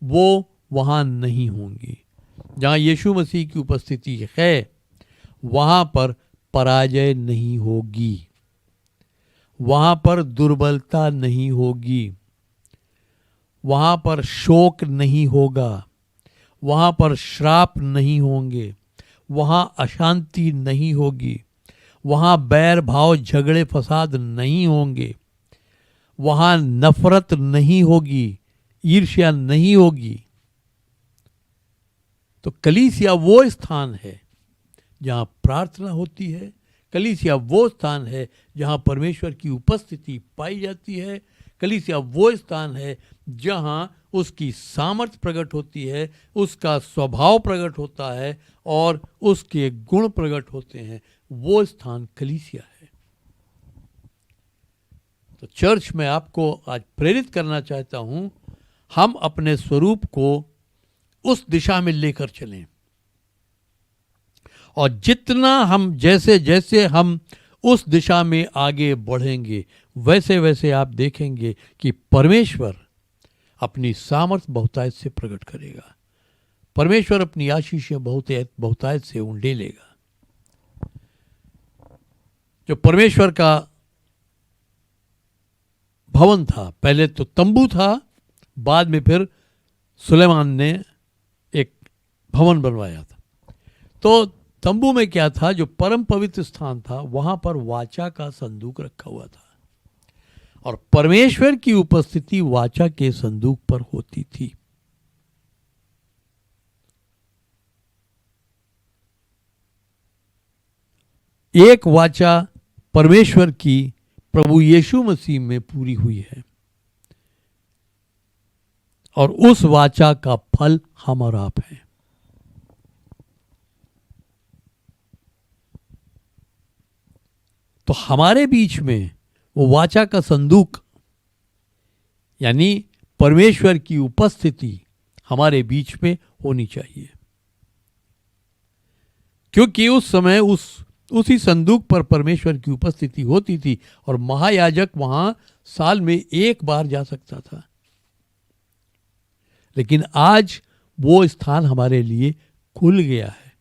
वो वहां नहीं होंगी। जहां यीशु मसीह की उपस्थिति है वहां पर पराजय नहीं होगी, वहां पर दुर्बलता नहीं होगी, वहां पर शोक नहीं होगा, वहां पर श्राप नहीं होंगे, वहां अशांति नहीं होगी, वहां बैर भाव झगड़े फसाद नहीं होंगे, वहां नफरत नहीं होगी, ईर्ष्या नहीं होगी। तो कलीसिया वो स्थान है जहां प्रार्थना होती है, कलीसिया वो स्थान है जहां परमेश्वर की उपस्थिति पाई जाती है, कलीसिया वो स्थान है जहां उसकी सामर्थ्य प्रकट होती है, उसका स्वभाव प्रकट होता है और उसके गुण प्रकट होते हैं। वो स्थान कलीसिया है। तो चर्च में आपको आज प्रेरित करना चाहता हूं, हम अपने स्वरूप को उस दिशा में लेकर चलें। और जितना हम जैसे जैसे हम उस दिशा में आगे बढ़ेंगे, वैसे वैसे आप देखेंगे कि परमेश्वर अपनी सामर्थ बहुतायत से प्रकट करेगा। परमेश्वर अपनी आशीषें बहुतायत से उंडे लेगा। जो परमेश्वर का भवन था, पहले तो तंबू था, बाद में फिर सुलेमान ने एक भवन बनवाया था। तो तंबू में क्या था, जो परम पवित्र स्थान था, वहां पर वाचा का संदूक रखा हुआ था और परमेश्वर की उपस्थिति वाचा के संदूक पर होती थी। एक वाचा परमेश्वर की प्रभु यीशु मसीह में पूरी हुई है और उस वाचा का फल हम और आप हैं। तो हमारे बीच में वो वाचा का संदूक यानी परमेश्वर की उपस्थिति हमारे बीच में होनी चाहिए, क्योंकि उस समय उसी संदूक पर परमेश्वर की उपस्थिति होती थी और महायाजक वहां साल में एक बार जा सकता था। लेकिन आज वो स्थान हमारे लिए खुल गया है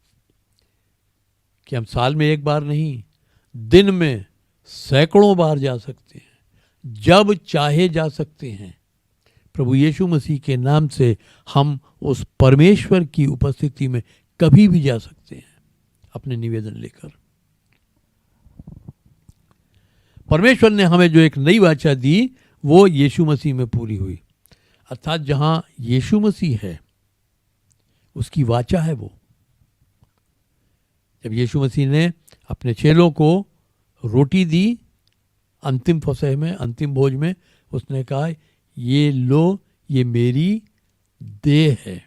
कि हम साल में एक बार नहीं, दिन में सैकड़ों बार जा सकते हैं, जब चाहे जा सकते हैं। प्रभु यीशु मसीह के नाम से हम उस परमेश्वर की उपस्थिति में कभी भी जा सकते हैं अपने निवेदन लेकर। परमेश्वर ने हमें जो एक नई वाचा दी वो यीशु मसीह में पूरी हुई, अर्थात जहां यीशु मसीह है उसकी वाचा है वो। जब यीशु मसीह ने अपने चेलों को रोटी दी अंतिम फसह में, अंतिम भोज में, उसने कहा ये लो, ये मेरी देह है।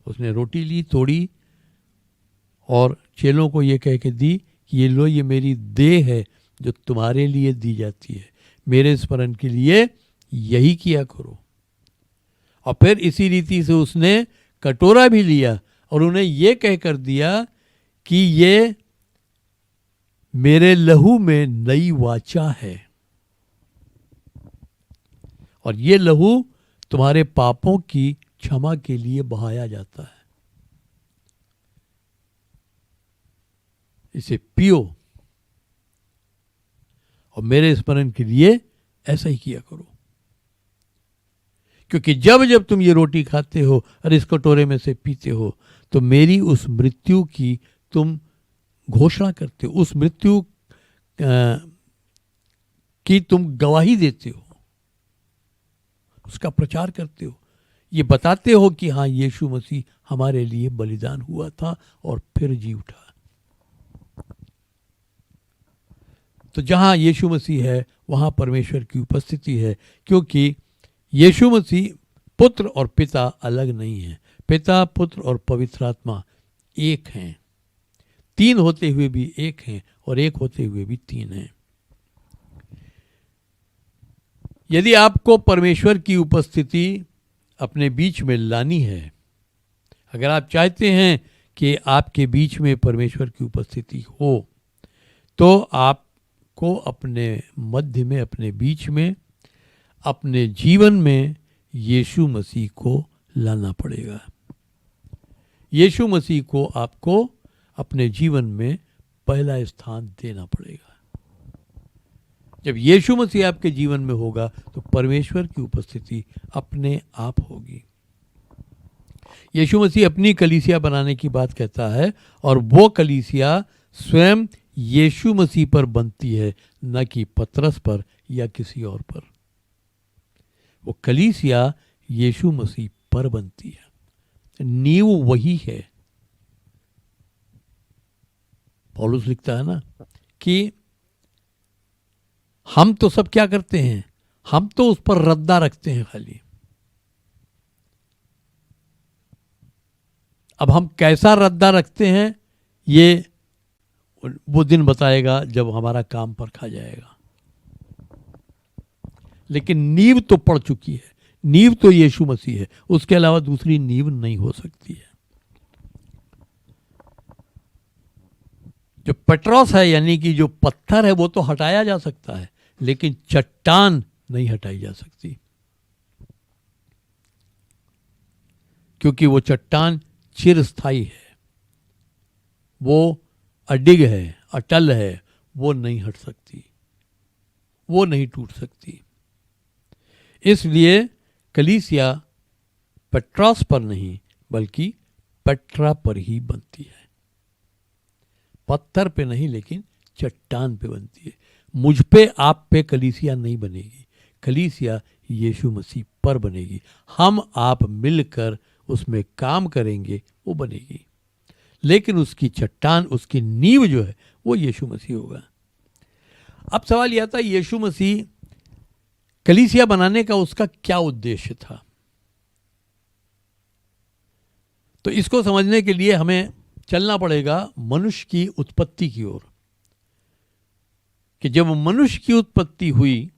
उसने रोटी ली, तोड़ी और चेलों को ये कह के दी कि ये लो, ये मेरी देह है जो तुम्हारे लिए दी जाती है, मेरे स्मरण के लिए यही किया करो। और फिर इसी रीति से उसने कटोरा भी लिया और उन्हें ये कह कर दिया कि ये मेरे लहू में नई वाचा है और ये लहू तुम्हारे पापों की क्षमा के लिए बहाया जाता है, इसे पियो और मेरे स्मरण के लिए ऐसा ही किया करो। क्योंकि जब जब तुम ये रोटी खाते हो और इस कटोरे में से पीते हो तो मेरी उस मृत्यु की तुम घोषणा करते हो, उस मृत्यु की तुम गवाही देते हो, उसका प्रचार करते हो, ये बताते हो कि हाँ यीशु मसीह हमारे लिए बलिदान हुआ था और फिर जी उठा। तो जहां यीशु मसीह है वहां परमेश्वर की उपस्थिति है, क्योंकि यीशु मसीह पुत्र और पिता अलग नहीं है। पिता, पुत्र और पवित्र आत्मा एक हैं, तीन होते हुए भी एक हैं और एक होते हुए भी तीन हैं। यदि आपको परमेश्वर की उपस्थिति अपने बीच में लानी है, अगर आप चाहते हैं कि आपके बीच में परमेश्वर की उपस्थिति हो, तो आपको अपने मध्य में, अपने बीच में, अपने जीवन में यीशु मसीह को लाना पड़ेगा। यीशु मसीह को आपको अपने जीवन में पहला स्थान देना पड़ेगा। जब यीशु मसीह आपके जीवन में होगा तो परमेश्वर की उपस्थिति अपने आप होगी। यीशु मसीह अपनी कलीसिया बनाने की बात कहता है और वो कलीसिया स्वयं यीशु मसीह पर बनती है, न कि पतरस पर या किसी और पर। वो कलीसिया यीशु मसीह पर बनती है, नींव वही है। पौलुस लिखता है ना कि हम तो सब क्या करते हैं, हम तो उस पर रद्दा रखते हैं खाली। अब हम कैसा रद्दा रखते हैं ये वो दिन बताएगा जब हमारा काम पर खा जाएगा। लेकिन नींव तो पड़ चुकी है, नींव तो यीशु मसीह है, उसके अलावा दूसरी नींव नहीं हो सकती है। जो पेट्रोस है यानी कि जो पत्थर है वो तो हटाया जा सकता है, लेकिन चट्टान नहीं हटाई जा सकती, क्योंकि वो चट्टान चिरस्थायी है, वो अडिग है, अटल है, वो नहीं हट सकती, वो नहीं टूट सकती। इसलिए कलीसिया पेट्रोस पर नहीं बल्कि पेट्रा पर ही बनती है, पत्थर पे नहीं लेकिन चट्टान पे बनती है। मुझ पे आप पे कलीसिया नहीं बनेगी, कलीसिया यीशु मसीह पर बनेगी। हम आप मिलकर उसमें काम करेंगे, वो बनेगी, लेकिन उसकी चट्टान, उसकी नींव जो है वो यीशु मसीह होगा। अब सवाल यह था, यीशु मसीह कलीसिया बनाने का उसका क्या उद्देश्य था? तो इसको समझने के लिए हमें चलना पड़ेगा मनुष्य की उत्पत्ति की ओर, कि जब मनुष्य की उत्पत्ति हुई,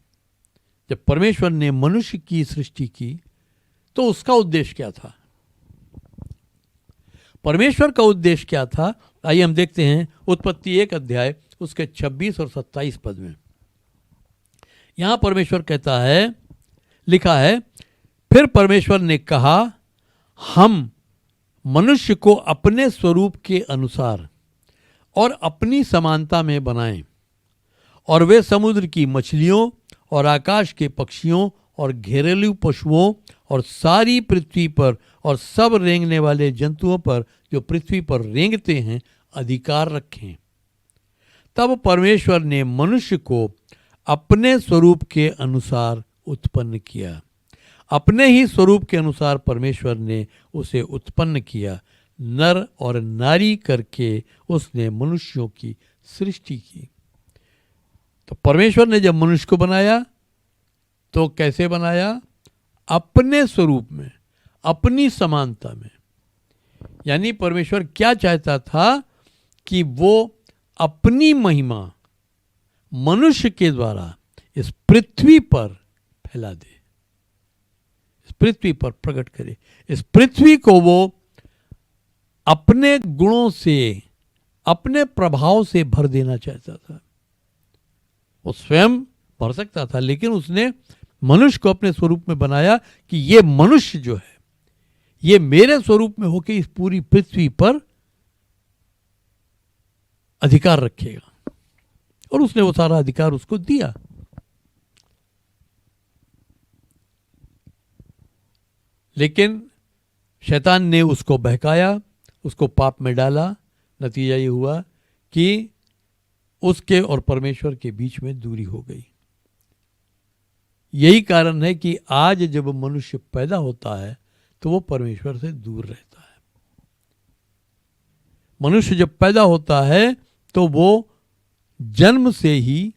जब परमेश्वर ने मनुष्य की सृष्टि की, तो उसका उद्देश्य क्या था? परमेश्वर का उद्देश्य क्या था? आइए हम देखते हैं उत्पत्ति 1 अध्याय उसके 26 और 27 पद में। यहां परमेश्वर कहता है, लिखा है, फिर परमेश्वर ने कहा, हम मनुष्य को अपने स्वरूप के अनुसार और अपनी समानता में बनाएं, और वे समुद्र की मछलियों और आकाश के पक्षियों और घेरेलू पशुओं और सारी पृथ्वी पर और सब रेंगने वाले जंतुओं पर जो पृथ्वी पर रेंगते हैं अधिकार रखें। तब परमेश्वर ने मनुष्य को अपने स्वरूप के अनुसार उत्पन्न किया, अपने ही स्वरूप के अनुसार परमेश्वर ने उसे उत्पन्न किया, नर और नारी करके उसने मनुष्यों की सृष्टि की। तो परमेश्वर ने जब मनुष्य को बनाया तो कैसे बनाया? अपने स्वरूप में, अपनी समानता में। यानी परमेश्वर क्या चाहता था कि वो अपनी महिमा मनुष्य के द्वारा इस पृथ्वी पर फैला दे, इस पृथ्वी पर प्रकट करे। इस पृथ्वी को वो अपने गुणों से, अपने प्रभाव से भर देना चाहता था। वो स्वयं भर सकता था, लेकिन उसने मनुष्य को अपने स्वरूप में बनाया कि ये मनुष्य जो है ये मेरे स्वरूप में होकर इस पूरी पृथ्वी पर अधिकार रखेगा, और उसने वो सारा अधिकार उसको दिया। लेकिन शैतान ने उसको बहकाया, उसको पाप में डाला। नतीजा ये हुआ कि उसके और परमेश्वर के बीच में दूरी हो गई। यही कारण है कि आज जब मनुष्य पैदा होता है तो वो परमेश्वर से दूर रहता है। मनुष्य जब पैदा होता है तो वो जन्म से ही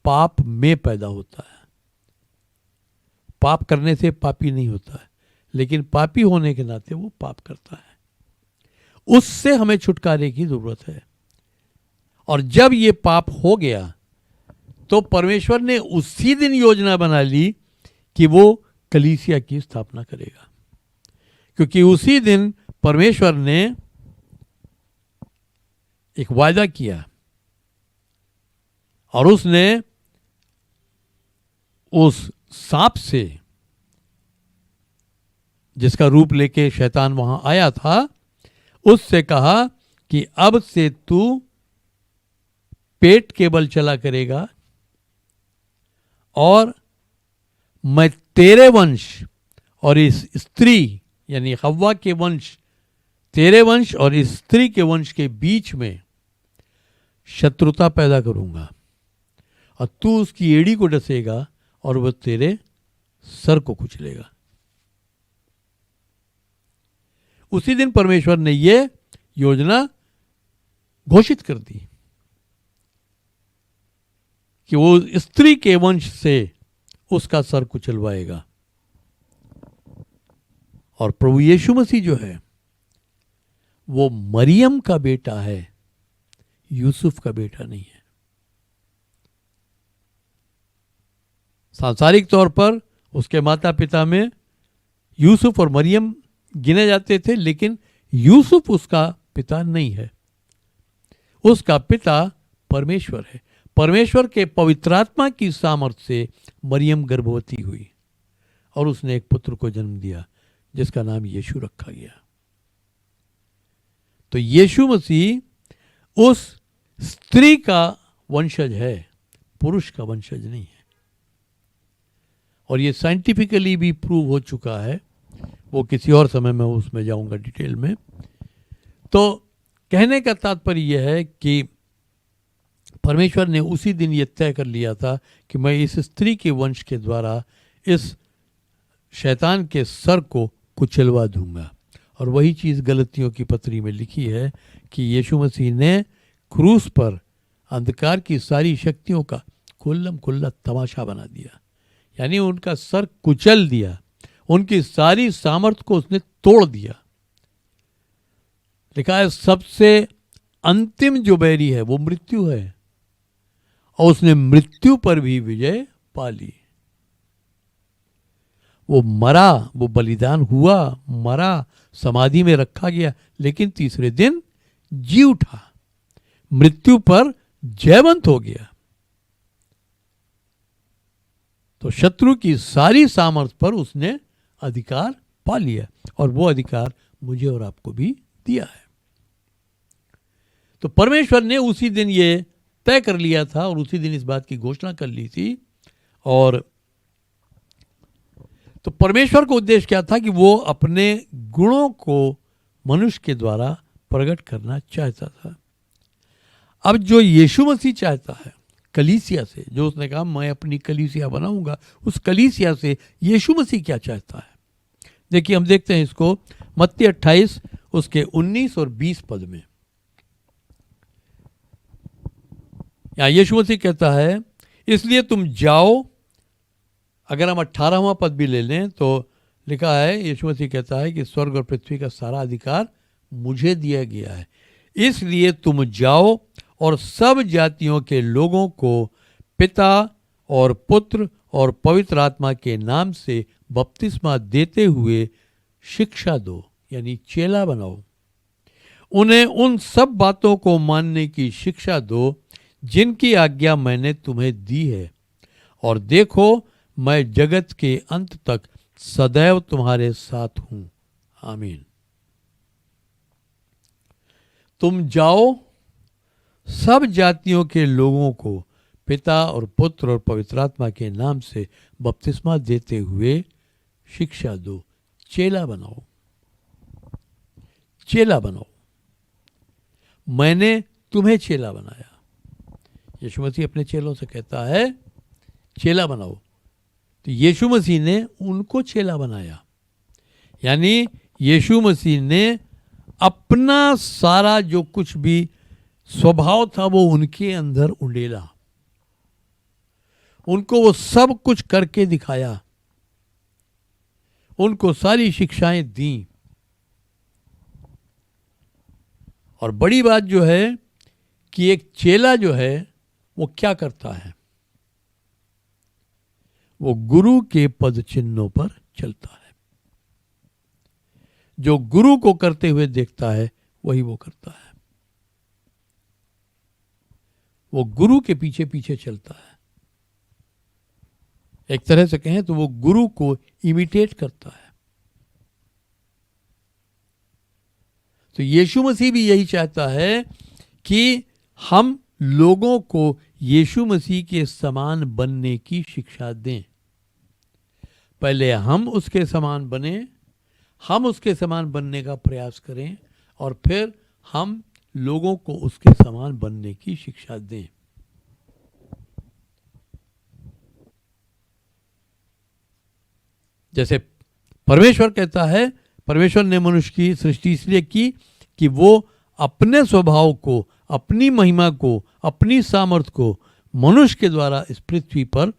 पाप में पैदा होता है। पाप करने से पापी नहीं होता है, लेकिन पापी होने के नाते वो पाप करता है। उससे हमें छुटकारे की जरूरत है। और जब ये पाप हो गया तो परमेश्वर ने उसी दिन योजना बना ली कि वो कलीसिया की स्थापना करेगा, क्योंकि उसी दिन परमेश्वर ने एक वायदा किया और उसने उस सांप से, जिसका रूप लेके शैतान वहां आया था, उससे कहा कि अब से तू पेट के बल चला करेगा और मैं तेरे वंश और इस स्त्री यानी हव्वा के वंश, तेरे वंश और इस स्त्री के वंश के बीच में शत्रुता पैदा करूंगा, और तू उसकी एड़ी को डसेगा और वह तेरे सर को कुचलेगा। उसी दिन परमेश्वर ने यह योजना घोषित कर दी कि वो स्त्री के वंश से उसका सर कुचलवाएगा। और प्रभु यीशु मसीह जो है वो मरियम का बेटा है, यूसुफ का बेटा नहीं है। सांसारिक तौर पर उसके माता पिता में यूसुफ और मरियम गिने जाते थे, लेकिन यूसुफ उसका पिता नहीं है, उसका पिता परमेश्वर है। परमेश्वर के पवित्रात्मा की सामर्थ्य से मरियम गर्भवती हुई और उसने एक पुत्र को जन्म दिया जिसका नाम यीशु रखा गया। तो यीशु मसीह उस स्त्री का वंशज है, पुरुष का वंशज नहीं है। और ये साइंटिफिकली भी प्रूव हो चुका है, वो किसी और समय में उसमें जाऊंगा डिटेल में। तो कहने का तात्पर्य यह है कि परमेश्वर ने उसी दिन ये तय कर लिया था कि मैं इस स्त्री के वंश के द्वारा इस शैतान के सर को कुचलवा दूंगा। और वही चीज़ गलतियों की पत्री में लिखी है कि यीशु मसीह ने क्रूस पर अंधकार की सारी शक्तियों का खुल्लम खुल्ला तमाशा बना दिया, यानी उनका सर कुचल दिया, उनकी सारी सामर्थ्य को उसने तोड़ दिया। लिखा है सबसे अंतिम जो बैरी है वो मृत्यु है, और उसने मृत्यु पर भी विजय पा ली। वो मरा, वो बलिदान हुआ, मरा, समाधि में रखा गया, लेकिन तीसरे दिन जी उठा, मृत्यु पर जयवंत हो गया। तो शत्रु की सारी सामर्थ्य पर उसने अधिकार पा लिया, और वो अधिकार मुझे और आपको भी दिया है। तो परमेश्वर ने उसी दिन ये तय कर लिया था और उसी दिन इस बात की घोषणा कर ली थी। और तो परमेश्वर का उद्देश्य क्या था कि वो अपने गुणों को मनुष्य के द्वारा प्रकट करना चाहता था। अब जो यीशु मसीह चाहता है कलीसिया से, जो उसने कहा मैं अपनी कलीसिया बनाऊंगा, उस कलीसिया से यीशु मसीह क्या चाहता है? देखिए, हम देखते हैं इसको मत्ती 28 उसके 19 और 20 पद में। यहाँ यीशु मसीह कहता है, इसलिए तुम जाओ। अगर हम 18वां पद भी ले लें तो लिखा है, यीशु मसीह कहता है कि स्वर्ग और पृथ्वी का सारा अधिकार मुझे दिया गया है, इसलिए तुम जाओ और सब जातियों के लोगों को पिता और पुत्र और पवित्र आत्मा के नाम से बपतिस्मा देते हुए शिक्षा दो, यानी चेला बनाओ। उन्हें उन सब बातों को मानने की शिक्षा दो जिनकी आज्ञा मैंने तुम्हें दी है, और देखो मैं जगत के अंत तक सदैव तुम्हारे साथ हूं। आमीन। तुम जाओ, सब जातियों के लोगों को पिता और पुत्र और पवित्र आत्मा के नाम से बपतिस्मा देते हुए शिक्षा दो, चेला बनाओ। चेला बनाओ, मैंने तुम्हें चेला बनाया। यीशु मसीह अपने चेलों से कहता है चेला बनाओ। तो यीशु मसीह ने उनको चेला बनाया, यानी यीशु मसीह ने अपना सारा जो कुछ भी स्वभाव था वो उनके अंदर उंडेला, उनको वो सब कुछ करके दिखाया, उनको सारी शिक्षाएं दी। और बड़ी बात जो है कि एक चेला जो है वो क्या करता है? वो गुरु के पद चिन्हों पर चलता है। जो गुरु को करते हुए देखता है वही वो करता है। वो गुरु के पीछे पीछे चलता है। एक तरह से कहें तो वो गुरु को इमिटेट करता है। तो यीशु मसीह भी यही चाहता है कि हम लोगों को यीशु मसीह के समान बनने की शिक्षा दें। पहले हम उसके समान बने, हम उसके समान बनने का प्रयास करें, और फिर हम लोगों को उसके समान बनने की शिक्षा दें। जैसे परमेश्वर कहता है, परमेश्वर ने मनुष्य की सृष्टि इसलिए की कि वो अपने स्वभाव को, अपनी महिमा को, अपनी सामर्थ्य को मनुष्य के द्वारा इस पृथ्वी पर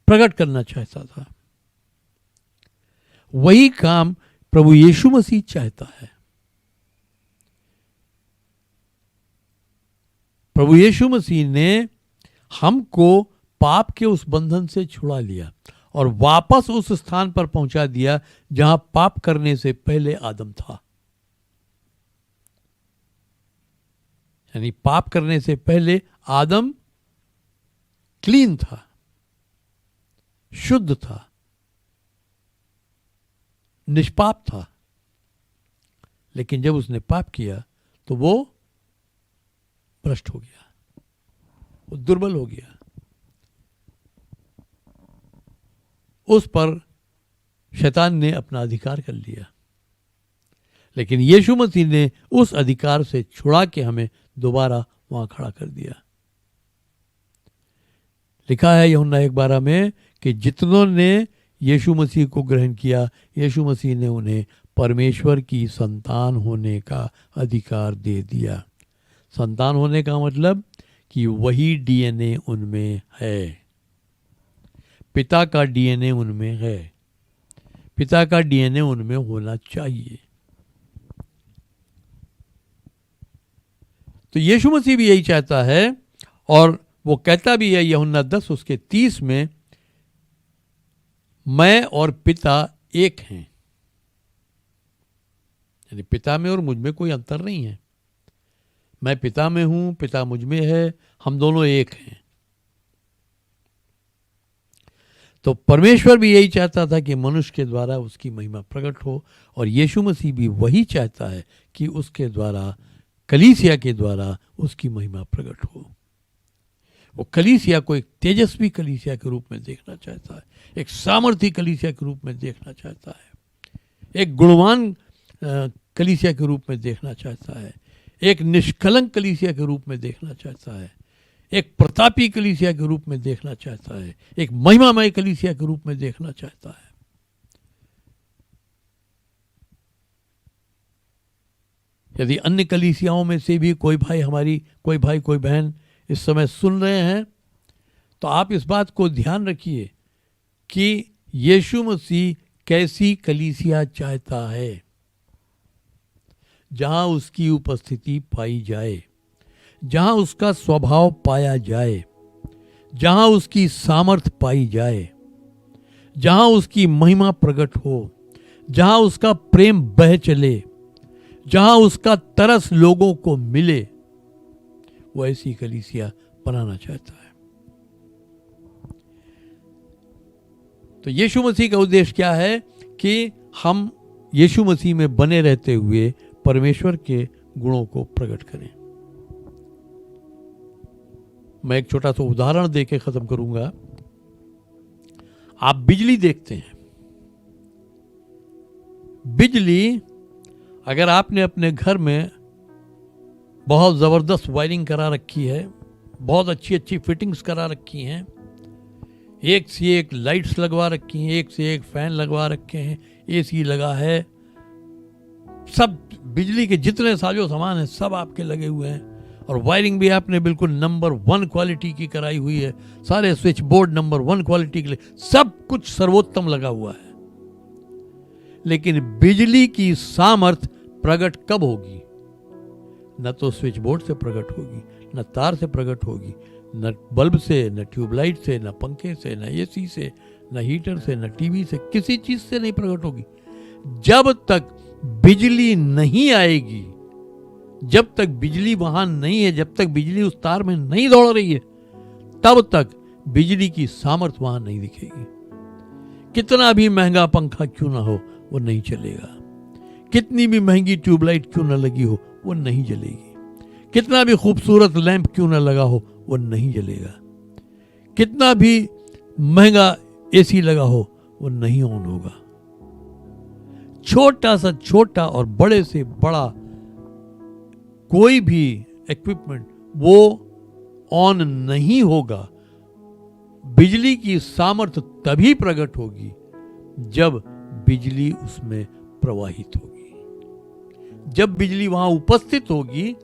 प्रकट करना चाहता था। वही काम प्रभु यीशु मसीह चाहता है। प्रभु यीशु मसीह ने हमको पाप के उस बंधन से छुड़ा लिया और वापस उस स्थान पर पहुंचा दिया जहां पाप करने से पहले आदम था। यानी पाप करने से पहले आदम क्लीन था, शुद्ध था, निष्पाप था। लेकिन जब उसने पाप किया तो वो भ्रष्ट हो गया, वो दुर्बल हो गया। उस पर शैतान ने अपना अधिकार कर लिया। लेकिन यीशु मसीह ने उस अधिकार से छुड़ा के हमें दोबारा वहां खड़ा कर दिया। लिखा है यूहन्ना 1:12 में कि जितनों ने यीशु मसीह को ग्रहण किया, यीशु मसीह ने उन्हें परमेश्वर की संतान होने का अधिकार दे दिया। संतान होने का मतलब कि वही डीएनए उनमें है, पिता का डीएनए उनमें है, पिता का डीएनए उनमें होना चाहिए। तो यीशु मसीह भी यही चाहता है और वो कहता भी है यूहन्ना 10:30 में, मैं और पिता एक हैं। यानी पिता में और मुझ में कोई अंतर नहीं है। मैं पिता में हूं, पिता मुझ में है, हम दोनों एक हैं। तो परमेश्वर भी यही चाहता था कि मनुष्य के द्वारा उसकी महिमा प्रकट हो, और यीशु मसीह भी वही चाहता है कि उसके द्वारा, कलीसिया के द्वारा उसकी महिमा प्रकट हो। वो कलीसिया को एक तेजस्वी कलीसिया के रूप में देखना चाहता है, एक सामर्थी कलीसिया के रूप में देखना चाहता है, एक गुणवान कलीसिया के रूप में देखना चाहता है, एक निष्कलंक कलीसिया के रूप में देखना चाहता है, एक प्रतापी कलीसिया के रूप में देखना चाहता है, एक महिमामय कलीसिया के रूप में देखना चाहता है। यदि अन्य कलीसियाओं में से भी कोई भाई कोई बहन इस समय सुन रहे हैं, तो आप इस बात को ध्यान रखिए कि यीशु मसीह कैसी कलीसिया चाहता है, जहां उसकी उपस्थिति पाई जाए, जहां उसका स्वभाव पाया जाए, जहां उसकी सामर्थ पाई जाए, जहां उसकी महिमा प्रकट हो, जहां उसका प्रेम बह चले, जहां उसका तरस लोगों को मिले, वो ऐसी कलीसिया बनाना चाहता है। तो यीशु मसीह का उद्देश्य क्या है कि हम यीशु मसीह में बने रहते हुए परमेश्वर के गुणों को प्रकट करें। मैं एक छोटा सा उदाहरण देके खत्म करूंगा। आप बिजली देखते हैं, बिजली अगर आपने अपने घर में बहुत ज़बरदस्त वायरिंग करा रखी है, बहुत अच्छी अच्छी फिटिंग्स करा रखी हैं, एक से एक लाइट्स लगवा रखी हैं, एक से एक फैन लगवा रखे हैं, एसी लगा है, सब बिजली के जितने साजो सामान हैं सब आपके लगे हुए हैं, और वायरिंग भी आपने बिल्कुल नंबर 1 क्वालिटी की कराई हुई है, सारे स्विच बोर्ड नंबर 1 क्वालिटी के लिए, सब कुछ सर्वोत्तम लगा हुआ है। लेकिन बिजली की सामर्थ प्रकट कब होगी? न तो स्विच बोर्ड से प्रकट होगी, न तार से प्रकट होगी, न बल्ब से, न ट्यूबलाइट से, न पंखे से, न एसी से, न हीटर से, न टीवी से, किसी चीज से नहीं प्रकट होगी। जब तक बिजली नहीं आएगी, जब तक बिजली वहां नहीं है, जब तक बिजली उस तार में नहीं दौड़ रही है, तब तक बिजली की सामर्थ वहां नहीं दिखेगी। कितना भी महंगा पंखा क्यों ना हो, वो नहीं चलेगा। कितनी भी महंगी ट्यूबलाइट क्यों ना लगी हो, वो नहीं जलेगी। कितना भी खूबसूरत लैंप क्यों ना लगा हो, वो नहीं जलेगा। कितना भी महंगा एसी लगा हो, वो नहीं ऑन होगा। छोटा सा छोटा और बड़े से बड़ा कोई भी इक्विपमेंट वो ऑन नहीं होगा। बिजली की सामर्थ तभी प्रकट होगी जब बिजली उसमें प्रवाहित होगी, जब बिजली वहां उपस्थित होगी,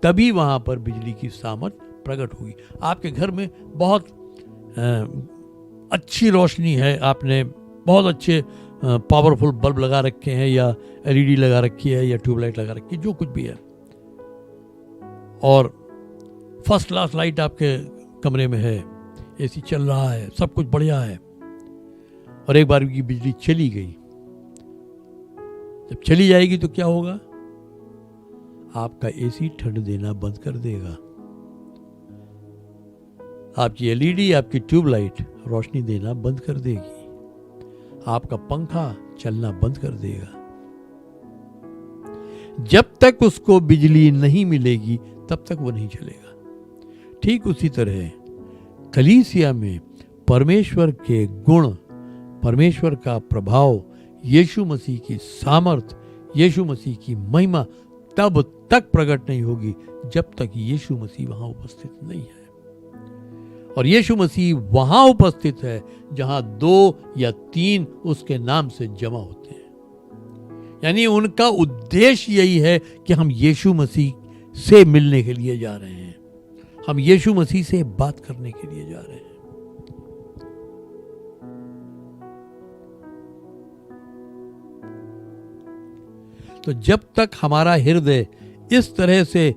तभी वहां पर बिजली की सामर्थ प्रकट होगी। आपके घर में बहुत अच्छी रोशनी है, आपने बहुत अच्छे पावरफुल बल्ब लगा रखे हैं, या एलईडी लगा रखी है, या ट्यूबलाइट लगा रखी है, जो कुछ भी है, और फर्स्ट क्लास लाइट आपके कमरे में है, एसी चल रहा है, सब कुछ बढ़िया है। और एक बार की बिजली चली गई, जब चली जाएगी तो क्या होगा? आपका एसी ठंड देना बंद कर देगा, आपकी एलईडी, आपकी ट्यूबलाइट रोशनी देना बंद कर देगी, आपका पंखा चलना बंद कर देगा। जब तक उसको बिजली नहीं मिलेगी तब तक वो नहीं चलेगा। ठीक उसी तरह कलीसिया में परमेश्वर के गुण, परमेश्वर का प्रभाव, यीशु मसीह की सामर्थ, यीशु मसीह की महिमा तब तक प्रकट नहीं होगी जब तक यीशु मसीह वहां उपस्थित नहीं है। और यीशु मसीह वहां उपस्थित है जहां 2 या 3 उसके नाम से जमा होते हैं। यानी उनका उद्देश्य यही है कि हम यीशु मसीह से मिलने के लिए जा रहे हैं, हम यीशु मसीह से बात करने के लिए जा रहे हैं। तो जब तक हमारा हृदय इस तरह से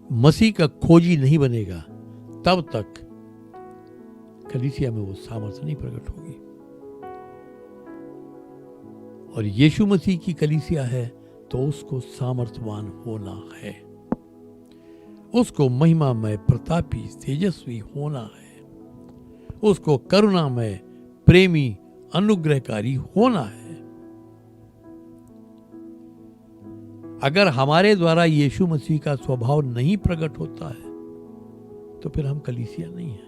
मसीह का खोजी नहीं बनेगा तब तक कलीसिया में वो सामर्थ्य नहीं प्रकट होगी। और यीशु मसीह की कलीसिया है तो उसको सामर्थ्यवान होना है, उसको महिमामय, प्रतापी, तेजस्वी होना है, उसको करुणामय, प्रेमी, अनुग्रहकारी होना है। अगर हमारे द्वारा यीशु मसीह का स्वभाव नहीं प्रकट होता है तो फिर हम कलीसिया नहीं है।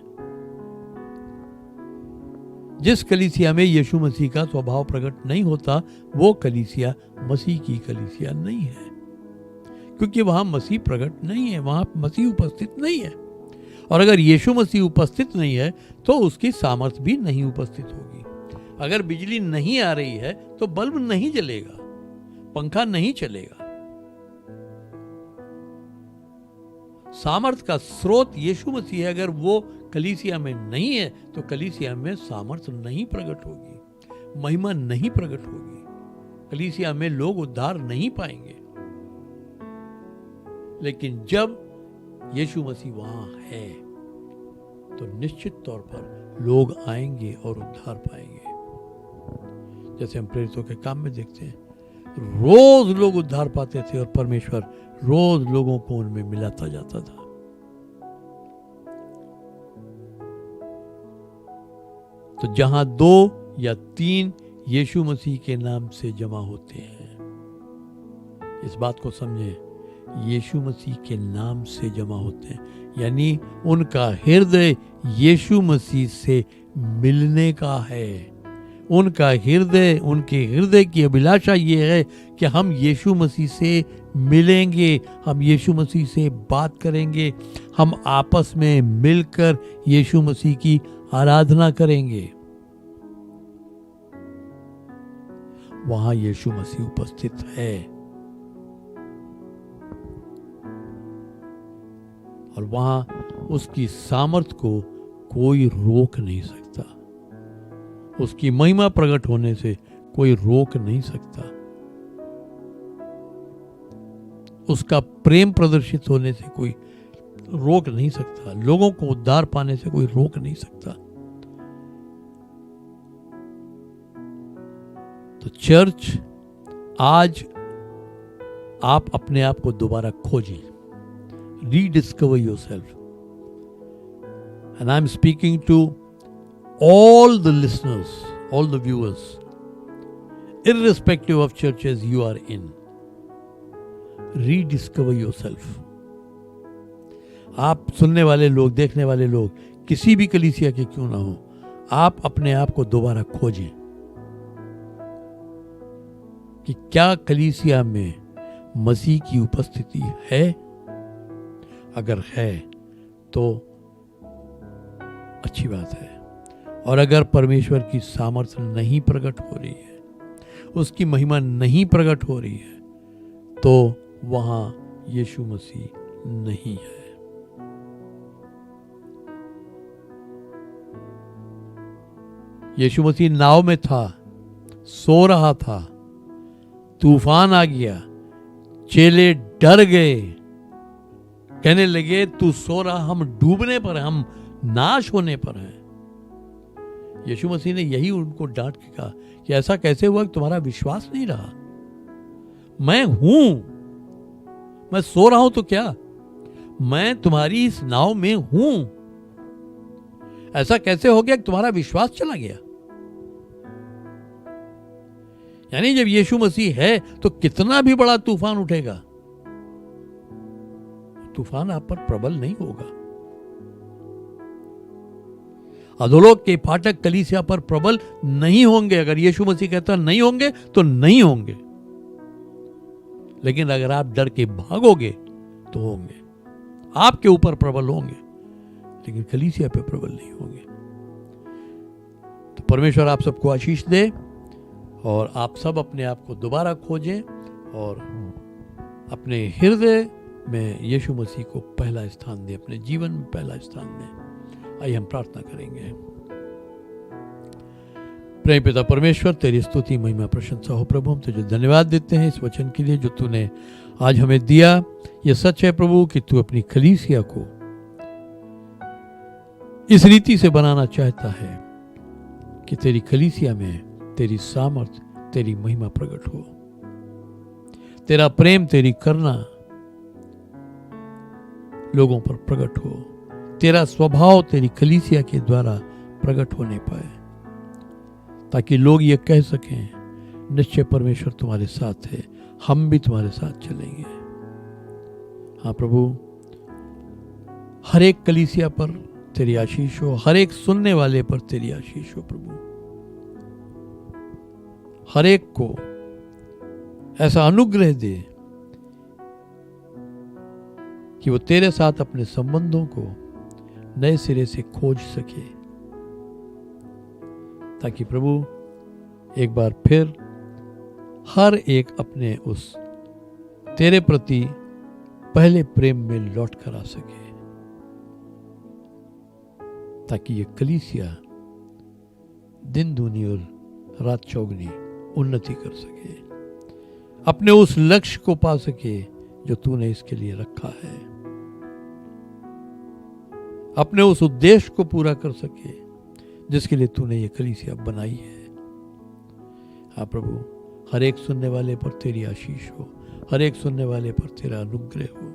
जिस कलीसिया में यीशु मसीह का स्वभाव प्रकट नहीं होता वो कलीसिया मसीह की कलीसिया नहीं है, क्योंकि वहां मसीह प्रकट नहीं है, वहां मसीह उपस्थित नहीं है। और अगर यीशु मसीह उपस्थित नहीं है तो उसकी सामर्थ्य भी नहीं उपस्थित होगी। अगर बिजली नहीं आ रही है तो बल्ब नहीं जलेगा, पंखा नहीं चलेगा। सामर्थ का स्रोत यीशु मसीह है। अगर वो कलीसिया में नहीं है तो कलीसिया में सामर्थ नहीं प्रकट होगी, महिमा नहीं प्रकट होगी, कलीसिया में लोग उद्धार नहीं पाएंगे। लेकिन जब यीशु मसीह वहां है तो निश्चित तौर पर लोग आएंगे और उद्धार पाएंगे। जैसे हम प्रेरितों के काम में देखते हैं, रोज लोग उद्धार पाते थे और परमेश्वर रोज लोगों को उनमें मिलाता जाता था। तो जहां 2 या 3 यीशु मसीह के नाम से जमा होते हैं, इस बात को समझें, यीशु मसीह के नाम से जमा होते हैं, यानी उनका हृदय यीशु मसीह से मिलने का है। उनका हृदय, उनके हृदय की अभिलाषा ये है कि हम यीशु मसीह से मिलेंगे, हम यीशु मसीह से बात करेंगे, हम आपस में मिलकर यीशु मसीह की आराधना करेंगे। वहां यीशु मसीह उपस्थित है और वहां उसकी सामर्थ को कोई रोक नहीं सकता, उसकी महिमा प्रकट होने से कोई रोक नहीं सकता, उसका प्रेम प्रदर्शित होने से कोई रोक नहीं सकता, लोगों को उद्धार पाने से कोई रोक नहीं सकता। तो चर्च, आज आप अपने आप को दोबारा खोजें, rediscover yourself. And I am speaking to all the listeners, all the viewers, irrespective of churches you are in, rediscover yourself. आप सुनने वाले लोग, देखने वाले लोग, किसी भी कलीसिया के क्यों ना हो, आप अपने आप को दोबारा खोजें कि क्या कलीसिया में मसीह की उपस्थिति है। अगर है तो अच्छी बात है, और अगर परमेश्वर की सामर्थ्य नहीं प्रकट हो रही है, उसकी महिमा नहीं प्रकट हो रही है, तो वहां यीशु मसीह नहीं है। यीशु मसीह नाव में था, सो रहा था, तूफान आ गया, चेले डर गए, कहने लगे तू सो रहा, हम डूबने पर हैं, हम नाश होने पर हैं। यीशु मसीह ने यही उनको डांट के कहा कि ऐसा कैसे हुआ कि तुम्हारा विश्वास नहीं रहा। मैं हूं, मैं सो रहा हूं तो क्या, मैं तुम्हारी इस नाव में हूं। ऐसा कैसे हो गया कि तुम्हारा विश्वास चला गया। यानी जब यीशु मसीह है तो कितना भी बड़ा तूफान उठेगा, तूफान आप पर प्रबल नहीं होगा। अधोलोक के फाटक कलीसिया पर प्रबल नहीं होंगे। अगर यीशु मसीह कहता नहीं होंगे तो नहीं होंगे, लेकिन अगर आप डर के भागोगे तो होंगे। आपके ऊपर प्रबल होंगे, लेकिन कलीसिया पे प्रबल नहीं होंगे। तो परमेश्वर आप सबको आशीष दे और आप सब अपने आप को दोबारा खोजें और अपने हृदय में यीशु मसीह को पहला स्थान दें, अपने जीवन में पहला स्थान दें। आइए हम प्रार्थना करेंगे। प्रेम पिता परमेश्वर, तेरी स्तुति महिमा प्रशंसा हो प्रभु। हम तुझे धन्यवाद देते हैं इस वचन के लिए जो तूने आज हमें दिया। यह सच है प्रभु कि तू अपनी कलीसिया को इस रीति से बनाना चाहता है कि तेरी कलीसिया में तेरी सामर्थ, तेरी महिमा प्रकट हो, तेरा प्रेम, तेरी करुणा लोगों पर प्रकट हो, तेरा स्वभाव तेरी कलीसिया के द्वारा प्रकट होने पाए, ताकि लोग ये कह सकें निश्चय परमेश्वर तुम्हारे साथ है, हम भी तुम्हारे साथ चलेंगे। हाँ प्रभु, हर एक कलीसिया पर तेरी आशीष हो, हर एक सुनने वाले पर तेरी आशीष हो प्रभु। हर एक को ऐसा अनुग्रह दे कि वो तेरे साथ अपने संबंधों को नए सिरे से खोज सके, ताकि प्रभु एक बार फिर हर एक अपने उस तेरे प्रति पहले प्रेम में लौट कर आ सके, ताकि ये कलीसिया दिन दूनी और रात चौगनी उन्नति कर सके, अपने उस लक्ष्य को पा सके जो तूने इसके लिए रखा है, अपने उस उद्देश्य को पूरा कर सके जिसके लिए तूने ये कलीसिया बनाई है। हाँ प्रभु, हर एक सुनने वाले पर तेरी आशीष हो, हर एक सुनने वाले पर तेरा अनुग्रह हो,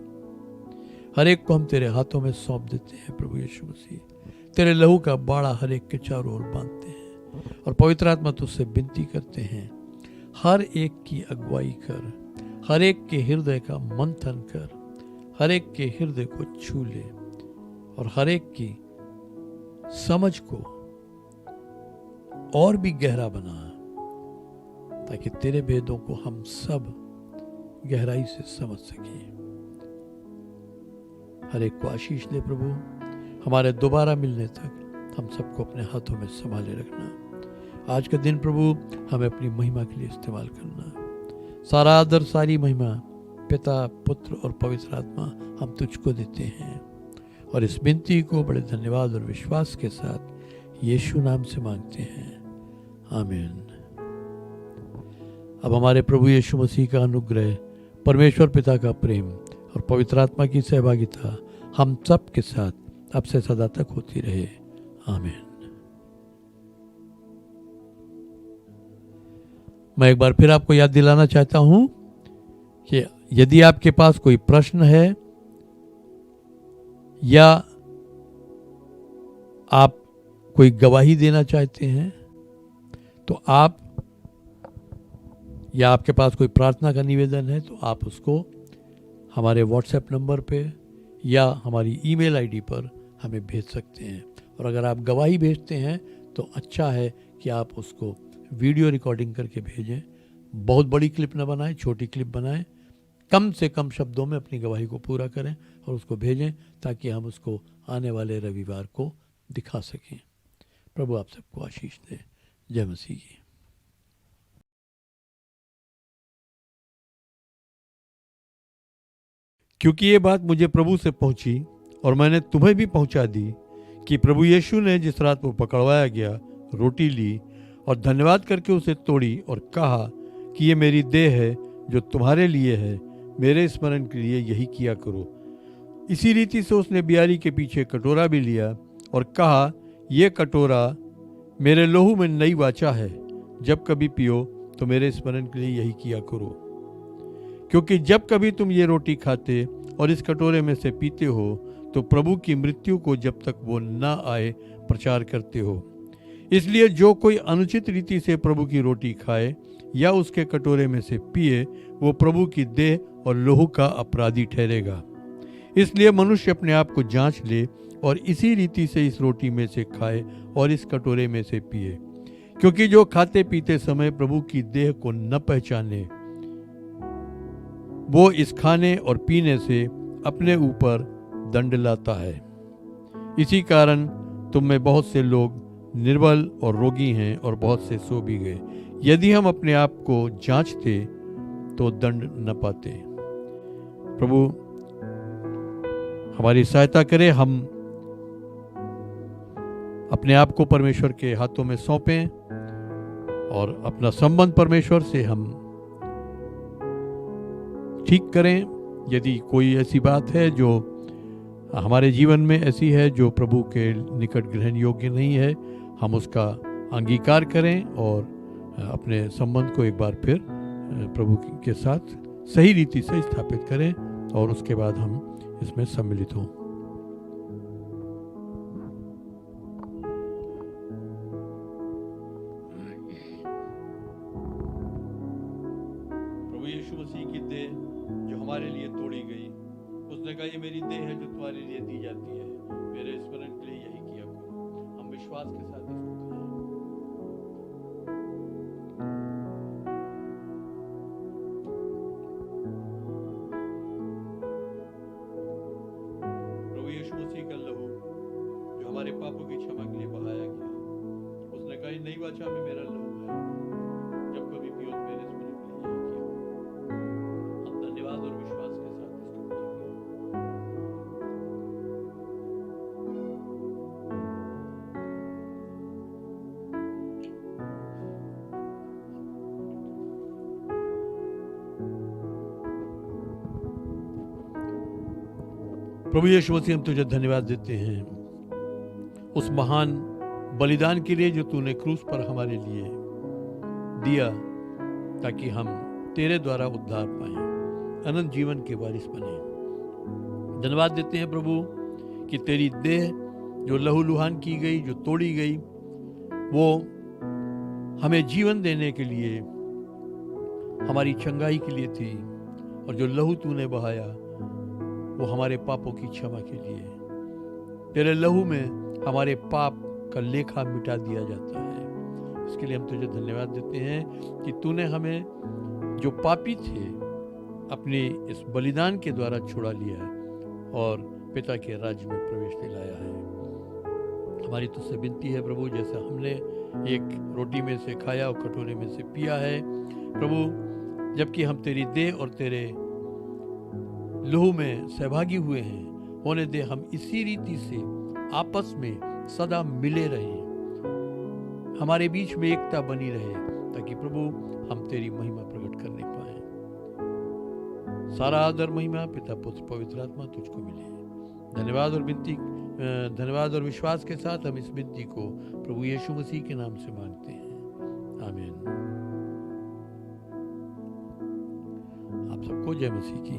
हर एक को हम तेरे हाथों में सौंप देते हैं प्रभु यीशु मसीह। तेरे लहू का बाड़ा हर एक के चारों ओर बांधते हैं और पवित्र आत्मा तुझसे विनती करते हैं, हर एक की अगुवाई कर, हर एक के हृदय का मंथन कर, हर एक के हृदय को छू ले और हर एक की समझ को और भी गहरा बना, ताकि तेरे भेदों को हम सब गहराई से समझ सकें। हर एक को आशीष दे प्रभु। हमारे दोबारा मिलने तक हम सबको अपने हाथों में संभाले रखना। आज का दिन प्रभु हमें अपनी महिमा के लिए इस्तेमाल करना। सारा आदर, सारी महिमा पिता, पुत्र और पवित्र आत्मा हम तुझको देते हैं और इस विनती को बड़े धन्यवाद और विश्वास के साथ यीशु नाम से मांगते हैं, आमीन। अब हमारे प्रभु यीशु मसीह का अनुग्रह, परमेश्वर पिता का प्रेम और पवित्र आत्मा की सहभागिता हम सब के साथ अब से सदा तक होती रहे, आमीन। मैं एक बार फिर आपको याद दिलाना चाहता हूं कि यदि आपके पास कोई प्रश्न है या आप कोई गवाही देना चाहते हैं तो आप, या आपके पास कोई प्रार्थना का निवेदन है तो आप उसको हमारे व्हाट्सएप नंबर पे या हमारी ईमेल आईडी पर हमें भेज सकते हैं। और अगर आप गवाही भेजते हैं तो अच्छा है कि आप उसको वीडियो रिकॉर्डिंग करके भेजें। बहुत बड़ी क्लिप ना बनाएं, छोटी क्लिप बनाएं, कम से कम शब्दों में अपनी गवाही को पूरा करें और उसको भेजें, ताकि हम उसको आने वाले रविवार को दिखा सकें। प्रभु आप सबको आशीष दे। जय मसीह की। क्योंकि ये बात मुझे प्रभु से पहुंची और मैंने तुम्हें भी पहुंचा दी कि प्रभु यीशु ने जिस रात वो पकड़वाया गया रोटी ली और धन्यवाद करके उसे तोड़ी और कहा कि ये मेरी देह है जो तुम्हारे लिए है, मेरे स्मरण के लिए यही किया करो। इसी रीति से उसने बियारी के पीछे कटोरा भी लिया और कहा, ये कटोरा मेरे लहू में नई वाचा है, जब कभी पियो तो मेरे स्मरण के लिए यही किया करो। क्योंकि जब कभी तुम ये रोटी खाते और इस कटोरे में से पीते हो तो प्रभु की मृत्यु को जब तक वो न आए प्रचार करते हो। इसलिए जो कोई अनुचित रीति से प्रभु की रोटी खाए या उसके कटोरे में से पिए, वो प्रभु की देह और लहू का अपराधी ठहरेगा। इसलिए मनुष्य अपने आप को जांच ले और इसी रीति से इस रोटी में से खाए और इस कटोरे में से पिए। क्योंकि जो खाते पीते समय प्रभु की देह को न पहचाने, वो इस खाने और पीने से अपने ऊपर दंड लाता है। इसी कारण तुम में बहुत से लोग निर्बल और रोगी हैं और बहुत से सो भी गए। यदि हम अपने आप को जांचते तो दंड न पाते। प्रभु हमारी सहायता करे, हम अपने आप को परमेश्वर के हाथों में सौंपें और अपना संबंध परमेश्वर से हम ठीक करें। यदि कोई ऐसी बात है जो हमारे जीवन में ऐसी है जो प्रभु के निकट ग्रहण योग्य नहीं है, हम उसका अंगीकार करें और अपने संबंध को एक बार फिर प्रभु के साथ सही रीति से स्थापित करें और उसके बाद हम इसमें सम्मिलित हों। प्रभु यीशु मसीह की देह जो हमारे लिए तोड़ी गई, उसने कहा ये मेरी देह है जो तुम्हारे लिए दी जाती है, मेरे स्मरण के लिए यही किया करो। हम विश्वास के साथ इसको करें। प्रभु यीशु मसीह का लहू जो हमारे पापों की क्षमा के लिए बहाया गया, उसने कहा नई वाचा में मेरा लहू है, जब कभी पियो तो मेरे स्मरण के लिए यही किया। हम धन्यवाद और विश्वास के साथ इसको करेंगे। प्रभु यीशु मसीह, हम तुझे धन्यवाद देते हैं उस महान बलिदान के लिए जो तूने क्रूस पर हमारे लिए दिया, ताकि हम तेरे द्वारा उद्धार पाएं, अनंत जीवन के वारिस बने। धन्यवाद देते हैं प्रभु कि तेरी देह जो लहूलुहान की गई, जो तोड़ी गई, वो हमें जीवन देने के लिए, हमारी चंगाई के लिए थी, और जो लहू तूने बहाया वो हमारे पापों की क्षमा के लिए। तेरे लहू में हमारे पाप का लेखा मिटा दिया जाता है। इसके लिए हम तुझे धन्यवाद देते हैं कि तूने हमें जो पापी थे अपने इस बलिदान के द्वारा छुड़ा लिया है और पिता के राज्य में प्रवेश दिलाया है। हमारी तुझसे विनती है प्रभु, जैसा हमने एक रोटी में से खाया और कटोरे में से पिया है प्रभु, जबकि हम तेरी देह और तेरे लहू में सहभागी हुए हैं, होने दे हम इसी रीति से आपस में सदा मिले रहें, हमारे बीच में एकता बनी रहे, ताकि प्रभु हम तेरी महिमा प्रकट करने पाए। सारा आदर महिमा पिता पुत्र पवित्र आत्मा तुझको मिले। धन्यवाद और विश्वास के साथ हम इस विनती को प्रभु यीशु मसीह के नाम से मांगते हैं, आमीन। आप सबको जय मसीह की।